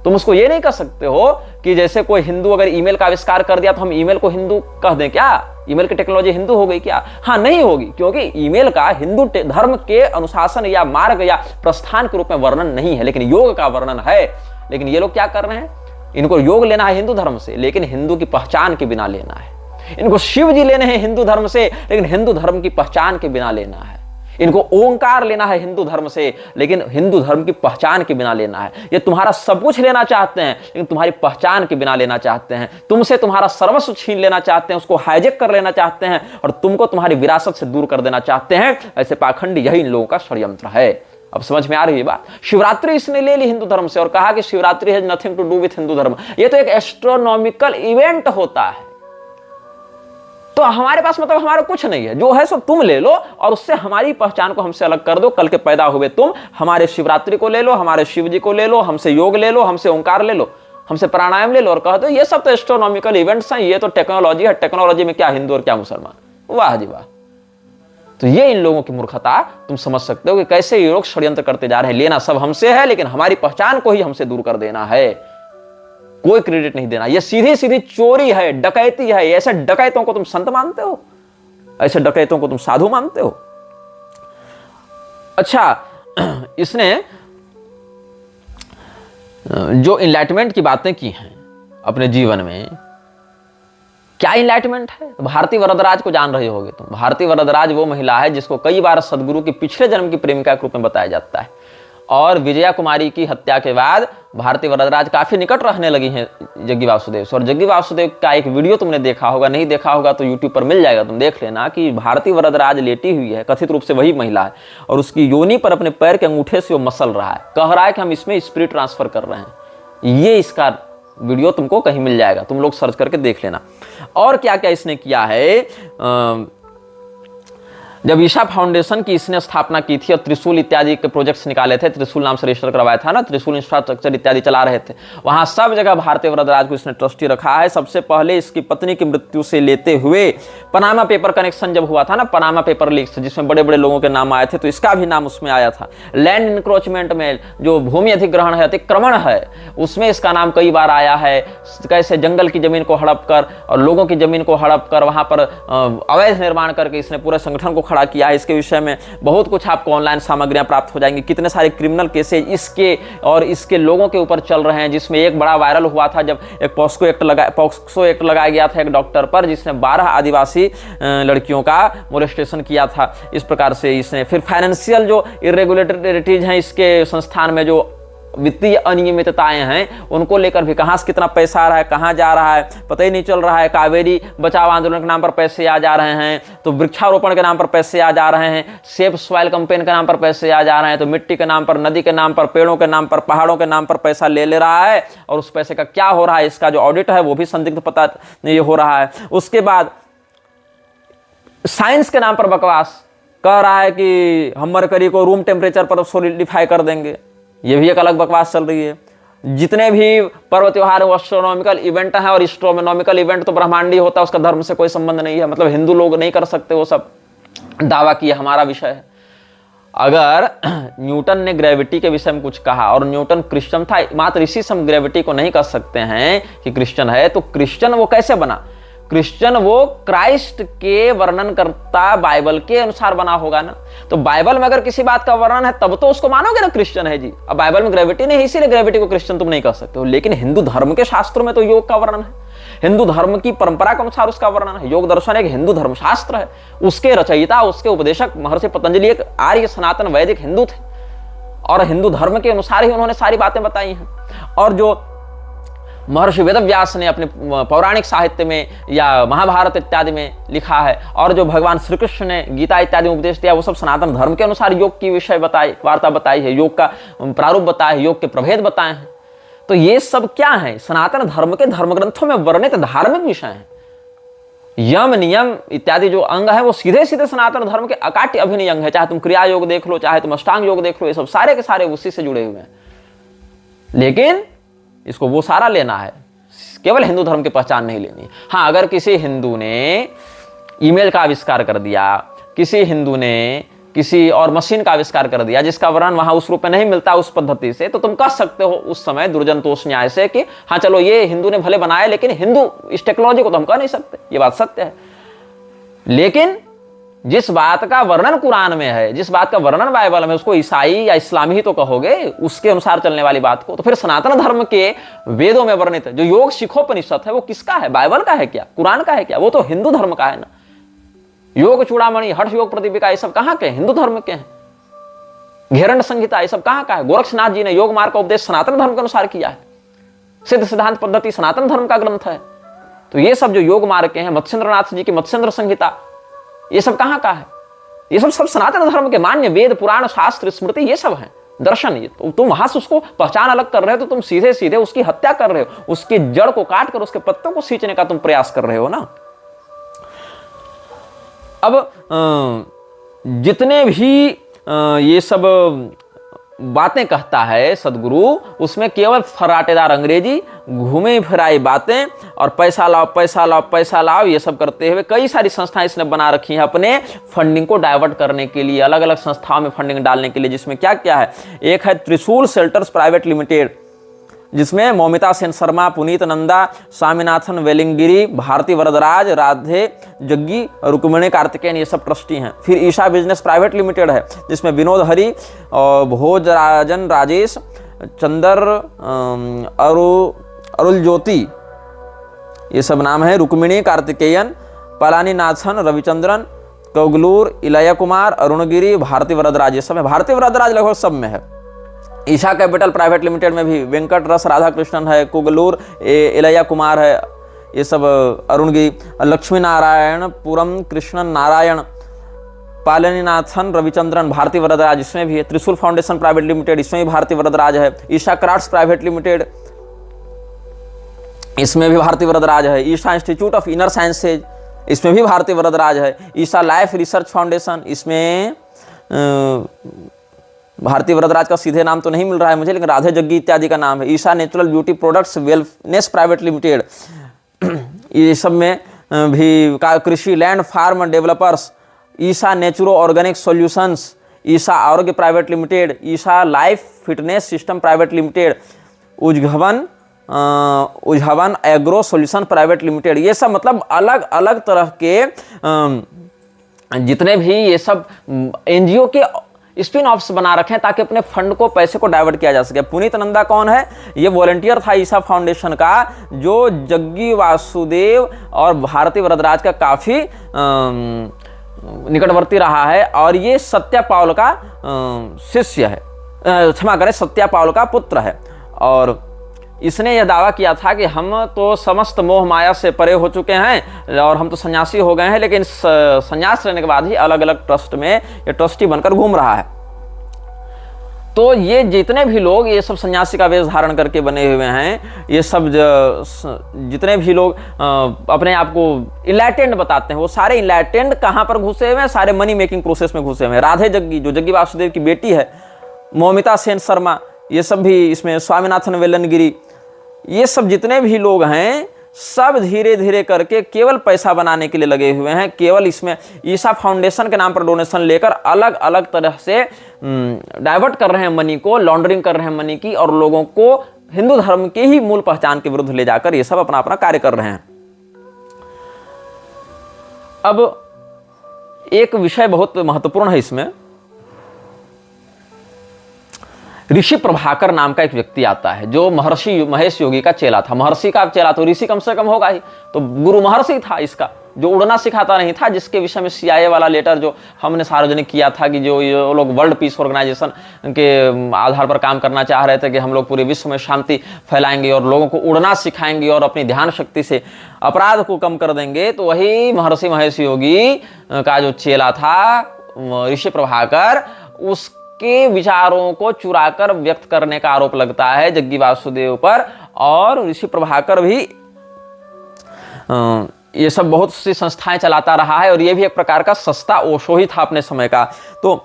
तुम उसको ये नहीं कह सकते हो कि जैसे कोई हिंदू अगर ईमेल का आविष्कार कर दिया तो हम ईमेल को हिंदू कह दें क्या? ईमेल की टेक्नोलॉजी हिंदू हो गई क्या? हाँ, नहीं होगी, क्योंकि ईमेल का हिंदू धर्म के अनुशासन या मार्ग या प्रस्थान के रूप में वर्णन नहीं है, लेकिन योग का वर्णन है। लेकिन ये लोग क्या कर रहे हैं? इनको योग लेना है हिंदू धर्म से, लेकिन हिंदू की पहचान के बिना लेना है। इनको शिव जी लेने हैं हिंदू धर्म से, लेकिन हिंदू धर्म की पहचान के बिना लेना है। इनको ओंकार लेना है हिंदू धर्म से, लेकिन हिंदू धर्म की पहचान के बिना लेना है। ये तुम्हारा सब कुछ लेना चाहते हैं, लेकिन तुम्हारी पहचान के बिना लेना चाहते हैं। तुमसे तुम्हारा सर्वस्व छीन लेना चाहते हैं, उसको हाईजेक कर लेना चाहते हैं और तुमको तुम्हारी विरासत से दूर कर देना चाहते हैं। ऐसे पाखंडी यही इन लोगों का षड्यंत्र है। अब समझ में आ रही है बात? शिवरात्रि इसने ले ली हिंदू धर्म से और कहा कि Shivratri has nothing to do with Hindu dharma. ये तो एक एस्ट्रोनॉमिकल इवेंट होता है। तो हमारे पास मतलब हमारा कुछ नहीं है, जो है सब तुम ले लो और उससे हमारी पहचान को हमसे अलग कर दो। कल के पैदा हुए तुम हमारे शिवरात्रि को ले लो, हमारे शिव जी को ले लो, हमसे योग ले लो, हमसे ओंकार ले लो, हमसे प्राणायाम ले लो और कह दो ये सब तो एस्ट्रोनॉमिकल इवेंट्स हैं, ये तो टेक्नोलॉजी है। टेक्नोलॉजी में क्या हिंदू और क्या मुसलमान? वाह जी वाह। तो ये इन लोगों की मूर्खता तुम समझ सकते हो कि कैसे ये लोग षड्यंत्र करते जा रहे हैं। लेना सब हमसे है, लेकिन हमारी पहचान को ही हमसे दूर कर देना है, कोई क्रेडिट नहीं देना। ये सीधी सीधी चोरी है, डकैती है। ऐसे डकैतों को तुम संत मानते हो? ऐसे डकैतों को तुम साधु मानते हो? अच्छा, इसने जो इनलाइटमेंट की बातें की हैं अपने जीवन में, क्या इनलाइटमेंट है? तो भारती वरदराज को जान रहे होगे तुम। भारती वरदराज वो महिला है जिसको कई बार सदगुरु की पिछले जन्म की प्रेमिका के रूप में बताया जाता है। और विजया कुमारी की हत्या के बाद भारती वरदराज काफी निकट रहने लगी हैं जग्गी वासुदेव से। और जग्गी वासुदेव का एक वीडियो तुमने देखा होगा, नहीं देखा होगा तो यूट्यूब पर मिल जाएगा, तुम देख लेना, कि भारती वरदराज लेटी हुई है, कथित रूप से वही महिला है, और उसकी योनि पर अपने पैर के अंगूठे से वो मसल रहा है, कह रहा है कि हम इसमें स्पिरिट ट्रांसफर कर रहे हैं। ये इसका वीडियो तुमको कहीं मिल जाएगा, तुम लोग सर्च करके देख लेना। और क्या क्या इसने किया है, जब ईशा फाउंडेशन की इसने स्थापना की थी और त्रिशूल इत्यादि के प्रोजेक्ट्स निकाले थे, त्रिशूल नाम से रजिस्टर करवाया था ना, त्रिशूल इंफ्रास्ट्रक्चर इत्यादि चला रहे थे, वहां सब जगह भारती वरदराज को इसने ट्रस्टी रखा है। सबसे पहले इसकी पत्नी की मृत्यु से लेते हुए पनामा पेपर कनेक्शन जब हुआ था ना, पनामा पेपर लीक्स, जिसमें बड़े बड़े लोगों के नाम आए थे, तो इसका भी नाम उसमें आया था। लैंड इंक्रोचमेंट में जो भूमि अधिग्रहण है, अतिक्रमण है, उसमें इसका नाम कई बार आया है। कैसे जंगल की जमीन को हड़प कर और लोगों की जमीन को हड़प कर वहां पर अवैध निर्माण करके इसने पूरे संगठन को खड़ा किया है। इसके विषय में बहुत कुछ आपको ऑनलाइन सामग्रियां प्राप्त हो जाएंगी। कितने सारे क्रिमिनल केसेज इसके और इसके लोगों के ऊपर चल रहे हैं, जिसमें एक बड़ा वायरल हुआ था जब एक पॉक्सो एक्ट लगाया गया था एक डॉक्टर पर, जिसने 12 आदिवासी लड़कियों का मोलेस्टेशन किया था। इस प्रकार से इसने फिर फाइनेंशियल जो इरेगुलरिटीज हैं इसके संस्थान में, जो वित्तीय अनियमितताएं हैं, उनको लेकर भी कहां से कितना पैसा आ रहा है, कहां जा रहा है, पता ही नहीं चल रहा है। कावेरी बचाओ आंदोलन के नाम पर पैसे आ जा रहे हैं, तो वृक्षारोपण के नाम पर पैसे आ जा रहे हैं, सेफ सॉइल कैंपेन के नाम पर पैसे आ जा रहे हैं, तो मिट्टी के नाम पर, नदी के नाम पर, पेड़ों के नाम पर, पहाड़ों के नाम पर पैसा ले रहा है। और उस पैसे का क्या हो रहा है, इसका जो ऑडिट है वो भी संदिग्ध पता नहीं हो रहा है। उसके बाद साइंस के नाम पर बकवास कह रहा है कि हम मरकरी को रूम टेम्परेचर पर सॉलिडिफाई कर देंगे, ये भी एक अलग बकवास चल रही है। जितने भी पर्व त्योहार वो एस्ट्रोनॉमिकल इवेंट है, और एस्ट्रोनॉमिकल इवेंट तो ब्रह्मांडीय होता है, उसका धर्म से कोई संबंध नहीं है। मतलब हिंदू लोग नहीं कर सकते, वो सब दावा किया हमारा विषय है। अगर न्यूटन ने ग्रेविटी के विषय में कुछ कहा और न्यूटन क्रिश्चियन था, मात्र इसी से हम ग्रेविटी को नहीं कह सकते हैं कि क्रिश्चियन है, तो क्रिश्चियन वो कैसे बना? क्रिश्चियन वो क्राइस्ट के वर्णन करता बाइबल के अनुसार बना होगा ना। तो बाइबल में अगर किसी बात का वर्णन है तब तो उसको मानोगे ना क्रिश्चियन है जी। अब बाइबल में ग्रेविटी नहीं है, इसीलिए ग्रेविटी को क्रिश्चियन तुम नहीं कह सकते हो। लेकिन हिंदू धर्म के शास्त्रों में तो योग का वर्णन है, हिंदू धर्म की परंपरा के अनुसार उसका वर्णन है। योग दर्शन एक हिंदू धर्मशास्त्र है, उसके रचयिता, उसके उपदेशक महर्षि पतंजलि एक आर्य सनातन वैदिक हिंदू थे और हिंदू धर्म के अनुसार ही उन्होंने सारी बातें बताई हैं। और जो महर्षि वेदव्यास ने अपने पौराणिक साहित्य में या महाभारत इत्यादि में लिखा है, और जो भगवान श्री कृष्ण ने गीता इत्यादि में उपदेश दिया, वो सब सनातन धर्म के अनुसार योग की विषय बताई, वार्ता बताई है, योग का प्रारूप बताया है, योग के प्रभेद बताए हैं। तो ये सब क्या है? सनातन धर्म के धर्म ग्रंथों में वर्णित धार्मिक विषय हैं। यम नियम इत्यादि जो अंग है वो सीधे सीधे सनातन धर्म के अकाट्य अभिनय अंग है। चाहे तुम क्रिया योग देख लो, चाहे तुम अष्टांग योग देख लो, ये सब सारे के सारे उसी से जुड़े हुए हैं। लेकिन इसको वो सारा लेना है, केवल हिंदू धर्म की पहचान नहीं लेनी। हाँ, अगर किसी हिंदू ने ईमेल का आविष्कार कर दिया, किसी हिंदू ने किसी और मशीन का आविष्कार कर दिया जिसका वर्णन वहां उस रूप में नहीं मिलता उस पद्धति से, तो तुम कह सकते हो उस समय दुर्जनतोष न्याय से कि हाँ चलो ये हिंदू ने भले बनाया, लेकिन हिंदू इस टेक्नोलॉजी को तो हम कह नहीं सकते, ये बात सत्य है। लेकिन जिस बात का वर्णन कुरान में है, जिस बात का वर्णन बाइबल में, उसको ईसाई या इस्लामी ही तो कहोगे, उसके अनुसार चलने वाली बात को। तो फिर सनातन धर्म के वेदों में वर्णित जो योग शिखोपनिषद है वो किसका है? बाइबल का है क्या? कुरान का है क्या? वो तो हिंदू धर्म का है ना। योग चूड़ामणि, हर्ष योग प्रतिपिका, ये सब कहाँ के? हिंदू धर्म के हैं। घेरंड संहिता, ये सब कहाँ का है? गोरक्षनाथ जी ने योग मार्ग का उपदेश सनातन धर्म के अनुसार किया है। सिद्ध सिद्धांत पद्धति सनातन धर्म का ग्रंथ है। तो ये सब जो योग मार्ग के हैं, मत्स्येंद्रनाथ जी की मत्स्येंद्र संहिता, ये सब कहाँ का है? ये सब सनातन धर्म के मान्य वेद, पुराण, शास्त्र, स्मृति, ये सब है दर्शन। ये तो तुम वहां से उसको पहचान अलग कर रहे हो, तो तुम सीधे सीधे उसकी हत्या कर रहे हो, उसकी जड़ को काट कर उसके पत्तों को सींचने का तुम प्रयास कर रहे हो ना। अब जितने भी ये सब बातें कहता है सदगुरु, उसमें केवल फराटेदार अंग्रेजी, घूमे फिराई बातें और पैसा लाओ पैसा लाओ पैसा लाओ, ये सब करते हुए कई सारी संस्थाएं इसने बना रखी हैं अपने फंडिंग को डाइवर्ट करने के लिए, अलग अलग संस्थाओं में फंडिंग डालने के लिए। जिसमें क्या क्या है? एक है त्रिशूल शेल्टर्स प्राइवेट लिमिटेड, जिसमें मौमिता सेन शर्मा, पुनीत नंदा, स्वामीनाथन वेलिंगिरी, भारती वरदराज, राधे जग्गी, रुक्मिणी कार्तिकेयन, ये सब ट्रस्टी हैं। फिर ईशा बिजनेस प्राइवेट लिमिटेड है, जिसमें विनोद हरि और भोजराजन राजेश, चंदर, अरुल ज्योति, ये सब नाम है। रुक्मिणी कार्तिकेयन, पलानी नाथन, रविचंद्रन, कोगलूर, इलया कुमार, अरुणगिरी, भारती वरदराज, ये सब है। भारती वरदराज लगभग सब में है। ईशा कैपिटल प्राइवेट लिमिटेड में भी वेंकट रस राधा कृष्णन है, कुगलूर इलया कुमार है, ये सब अरुणगिरी, लक्ष्मी नारायण पुरम, कृष्णन नारायण, पालनीनाथन, रविचंद्रन, भारती वरदराज, इसमें भी है। त्रिशूल फाउंडेशन प्राइवेट लिमिटेड, इसमें भी भारती वरदराज है। ईशा क्राफ्ट्स प्राइवेट लिमिटेड, इसमें भी भारती वरदराज है। Isha institute of inner sciences, इसमें भी भारती वरदराज है। ईशा लाइफ रिसर्च फाउंडेशन, इसमें भारती वरदराज का सीधे नाम तो नहीं मिल रहा है मुझे, लेकिन राधे जग्गी इत्यादि का नाम है। Isha natural beauty products wellness private limited, ये सब में भी Krishi land farm developers, Isha naturo organic solutions, Isha Arogya private limited, Isha life fitness system private limited, Uzhavan agro solution private limited, ये सब मतलब अलग अलग तरह के जितने भी ये सब एनजीओ के स्पिन ऑफ्स बना रखे हैं ताकि अपने फंड को, पैसे को डाइवर्ट किया जा सके। पुनीत नंदा कौन है? ये वॉलंटियर था ईशा फाउंडेशन का, जो जग्गी वासुदेव और भारती वरदराज का काफी निकटवर्ती रहा है, और ये सत्या पाउल का शिष्य है, क्षमा करें, सत्या पाउल का पुत्र है। और इसने यह दावा किया था कि हम तो समस्त मोह माया से परे हो चुके हैं और हम तो सन्यासी हो गए हैं, लेकिन सन्यास लेने के बाद ही अलग अलग ट्रस्ट में ये ट्रस्टी बनकर घूम रहा है। तो ये जितने भी लोग ये सब सन्यासी का वेश धारण करके बने हुए हैं, ये सब जितने भी लोग अपने आप को इनलाइटेंड बताते हैं, वो सारे इनलाइटेंड कहाँ पर घुसे हुए हैं? सारे मनी मेकिंग प्रोसेस में घुसे हुए हैं। राधे जग्गी, जो जग्गी वासुदेव की बेटी है, मौमिता सेन शर्मा, ये सब भी इसमें, स्वामीनाथन वेलनगिरी, ये सब जितने भी लोग हैं सब धीरे धीरे करके केवल पैसा बनाने के लिए लगे हुए हैं। केवल इसमें ईसा फाउंडेशन के नाम पर डोनेशन लेकर अलग अलग तरह से डाइवर्ट कर रहे हैं मनी को, लॉन्ड्रिंग कर रहे हैं मनी की, और लोगों को हिंदू धर्म के ही मूल पहचान के विरुद्ध ले जाकर ये सब अपना अपना कार्य कर रहे हैं। अब एक विषय बहुत महत्वपूर्ण है इसमें। ऋषि प्रभाकर नाम का एक व्यक्ति आता है जो महर्षि महेश योगी का चेला था। महर्षि का चेला तो ऋषि कम से कम होगा ही, तो गुरु महर्षि था इसका, जो उड़ना सिखाता नहीं था, जिसके विषय में CIA वाला लेटर जो हमने सार्वजनिक किया था कि जो ये लोग वर्ल्ड पीस ऑर्गेनाइजेशन के आधार पर काम करना चाह रहे थे कि हम लोग पूरे विश्व में शांति फैलाएंगे और लोगों को उड़ना सिखाएंगे और अपनी ध्यान शक्ति से अपराध को कम कर देंगे। तो वही महर्षि महेश योगी का जो चेला था ऋषि प्रभाकर, उसके विचारों को चुराकर व्यक्त करने का आरोप लगता है जग्गी वासुदेव पर। और ऋषि प्रभाकर भी ये सब बहुत सी संस्थाएं चलाता रहा है और ये भी एक प्रकार का सस्ता ओशो ही था अपने समय का। तो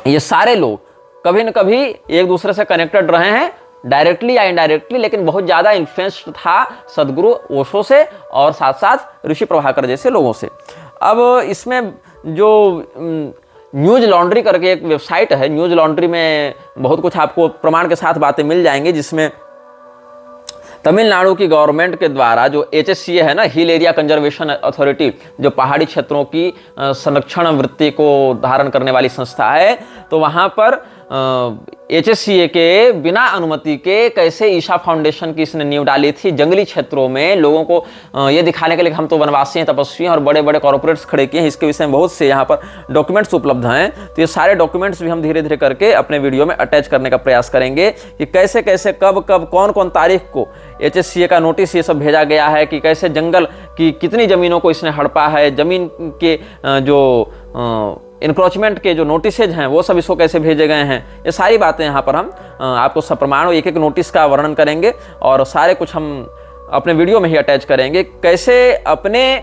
ये सारे लोग कभी न कभी एक दूसरे से कनेक्टेड रहे हैं, डायरेक्टली या इनडायरेक्टली, लेकिन बहुत ज्यादा इन्फ्लुएंस्ड था सदगुरु ओशो से और साथ साथ ऋषि प्रभाकर जैसे लोगों से। अब इसमें जो न्यूज लॉन्ड्री करके एक वेबसाइट है, न्यूज लॉन्ड्री में बहुत कुछ आपको प्रमाण के साथ बातें मिल जाएंगी, जिसमें तमिलनाडु की गवर्नमेंट के द्वारा जो HSCA है ना, हिल एरिया कंजर्वेशन अथॉरिटी, जो पहाड़ी क्षेत्रों की संरक्षण वृत्ति को धारण करने वाली संस्था है, तो वहाँ पर HSCA के बिना अनुमति के कैसे ईशा फाउंडेशन की इसने नींव डाली थी जंगली क्षेत्रों में लोगों को ये दिखाने के लिए हम तो वनवासी हैं, तपस्वी हैं और बड़े बड़े कॉर्पोरेट्स खड़े किए हैं। इसके विषय में बहुत से यहाँ पर डॉक्यूमेंट्स उपलब्ध हैं। तो ये सारे डॉक्यूमेंट्स भी हम धीरे धीरे करके अपने वीडियो में अटैच करने का प्रयास करेंगे कि कैसे कैसे कब कब कौन कौन तारीख को HSCA का नोटिस ये सब भेजा गया है, कि कैसे जंगल की कितनी जमीनों को इसने हड़पा है, जमीन के जो इनक्रोचमेंट के जो नोटिसेज हैं वो सब इसको कैसे भेजे गए हैं, ये सारी बातें यहाँ पर हम आपको सप्रमाण एक एक नोटिस का वर्णन करेंगे और सारे कुछ हम अपने वीडियो में ही अटैच करेंगे। कैसे अपने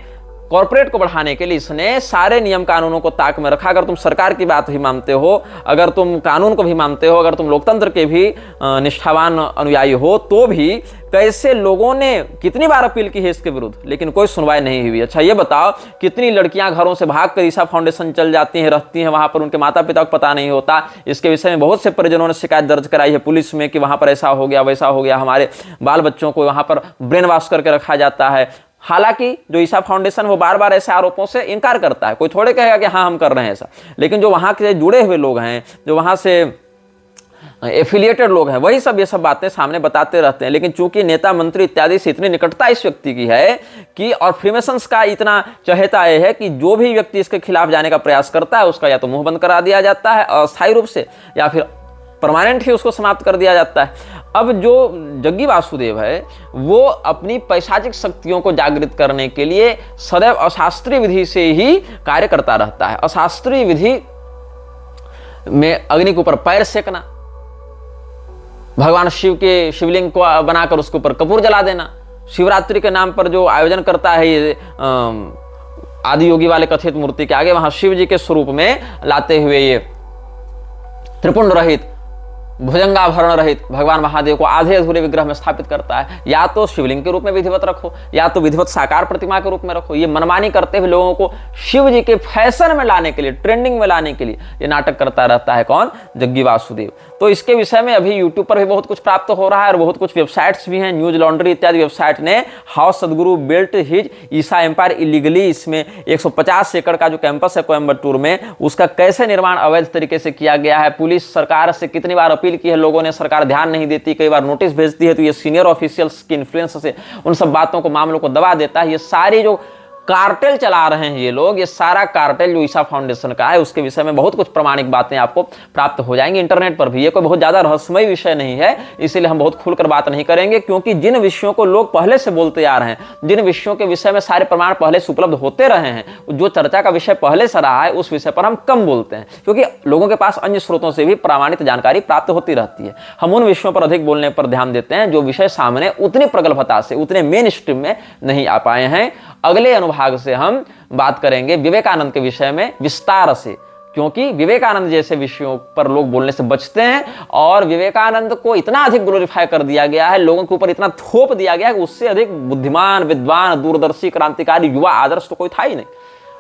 कॉर्पोरेट को बढ़ाने के लिए इसने सारे नियम कानूनों को ताक में रखा। अगर तुम सरकार की बात भी मानते हो, अगर तुम कानून को भी मानते हो, अगर तुम लोकतंत्र के भी निष्ठावान अनुयायी हो, तो भी कैसे लोगों ने कितनी बार अपील की है इसके विरुद्ध, लेकिन कोई सुनवाई नहीं हुई। अच्छा ये बताओ, कितनी लड़कियां घरों से भागकर ईशा फाउंडेशन चल जाती हैं, रहती हैं वहां पर, उनके माता पिता को पता नहीं होता। इसके विषय में बहुत से परिजनों ने शिकायत दर्ज कराई है पुलिस में कि वहां पर ऐसा हो गया वैसा हो गया, हमारे बाल बच्चों को वहां पर ब्रेन वॉश करके रखा जाता है। हालांकि जो ईशा फाउंडेशन वो बार बार ऐसे आरोपों से इनकार करता है, कोई थोड़े कहेगा कि हाँ हम कर रहे हैं ऐसा, लेकिन जो वहां के जुड़े हुए लोग हैं, जो वहां से एफिलिएटेड लोग हैं, वही सब ये सब बातें सामने बताते रहते हैं। लेकिन चूंकि नेता मंत्री इत्यादि से इतनी निकटता इस व्यक्ति की है कि, और फ्रीमेसन्स का इतना चहेता है कि जो भी व्यक्ति इसके खिलाफ जाने का प्रयास करता है उसका या तो मुंह बंद करा दिया जाता है अस्थायी रूप से, या फिर परमानेंट ही उसको समाप्त कर दिया जाता है। अब जो जग्गी वासुदेव है वो अपनी पैशाचिक शक्तियों को जागृत करने के लिए सदैव अशास्त्रीय विधि से ही कार्य करता रहता है। अशास्त्रीय विधि में अग्नि के ऊपर पैर सेकना, भगवान शिव के शिवलिंग को बनाकर उसके ऊपर कपूर जला देना, शिवरात्रि के नाम पर जो आयोजन करता है ये आदि योगी वाले कथित मूर्ति के आगे वहां शिव जी के स्वरूप में लाते हुए ये त्रिपुंड रहित भुजंगाभरण रहित भगवान महादेव को आधे अधूरे विग्रह में स्थापित करता है। या तो शिवलिंग के रूप में विधिवत रखो, या तो विधिवत साकार प्रतिमा के रूप में रखो। ये मनमानी करते हुए लोगों को शिव जी के फैशन में लाने के लिए, ट्रेंडिंग में लाने के लिए ये नाटक करता रहता है कौन? जग्गी वासुदेव। तो इसके विषय में अभी यूट्यूब पर भी बहुत कुछ प्राप्त हो रहा है और बहुत कुछ वेबसाइट्स भी हैं। न्यूज लॉन्ड्री इत्यादि वेबसाइट ने हाउ सदगुरु बिल्ट हिज ईसा एम्पायर इलीगली, इसमें 150 एकड़ का जो कैंपस है कोयम्बटूर में, उसका कैसे निर्माण अवैध तरीके से किया गया है। पुलिस सरकार से कितनी बार अपील की है, लोगों ने, सरकार ध्यान नहीं देती, कई बार नोटिस भेजती है, तो ये सीनियर ऑफिशियल्स की इन्फ्लुएंस से उन सब बातों को, मामलों को दबा देता है। ये सारी जो कार्टेल चला रहे हैं ये लोग, ये सारा कार्टेल जो ईशा फाउंडेशन का है उसके विषय में बहुत कुछ प्रमाणिक बातें आपको प्राप्त हो जाएंगी इंटरनेट पर भी। ये कोई बहुत ज्यादा रहस्यमय विषय नहीं है, इसीलिए हम बहुत खुलकर बात नहीं करेंगे, क्योंकि जिन विषयों को लोग पहले से बोलते आ रहे हैं, जिन विषयों के विषय में सारे प्रमाण पहले से उपलब्ध होते रहे हैं, जो चर्चा का विषय पहले से रहा है, उस विषय पर हम कम बोलते हैं, क्योंकि लोगों के पास अन्य स्रोतों से भी प्रमाणित जानकारी प्राप्त होती रहती है। हम उन विषयों पर अधिक बोलने पर ध्यान देते हैं जो विषय सामने उतनी प्रगल्भता से, उतने मेन स्ट्रीम में नहीं आ पाए हैं। अगले अनुभाग से हम बात करेंगे विवेकानंद के विषय में विस्तार से, क्योंकि विवेकानंद जैसे विषयों पर लोग बोलने से बचते हैं, और विवेकानंद को इतना अधिक ग्लोरीफाई कर दिया गया है, लोगों के ऊपर इतना थोप दिया गया है कि उससे अधिक बुद्धिमान, विद्वान, दूरदर्शी, क्रांतिकारी, युवा आदर्श तो कोई था ही नहीं।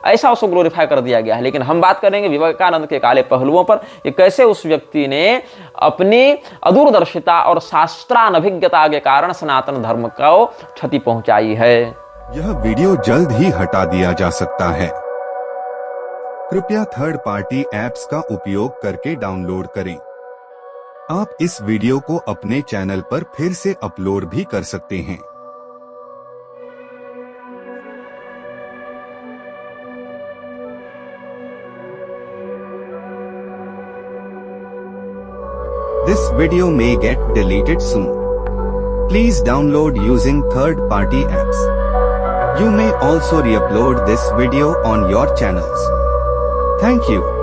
ऐसा उसको ग्लोरीफाई कर दिया गया है। लेकिन हम बात करेंगे विवेकानंद के काले पहलुओं पर, कि कैसे उस व्यक्ति ने अपनी अदूरदर्शिता और शास्त्रानभिज्ञता के कारण सनातन धर्म को क्षति पहुंचाई है। यह वीडियो जल्द ही हटा दिया जा सकता है। कृपया थर्ड पार्टी ऐप्स का उपयोग करके डाउनलोड करें। आप इस वीडियो को अपने चैनल पर फिर से अपलोड भी कर सकते हैं। This video may get deleted soon. Please download using third-party apps. You may also re-upload this video on your channels. Thank you.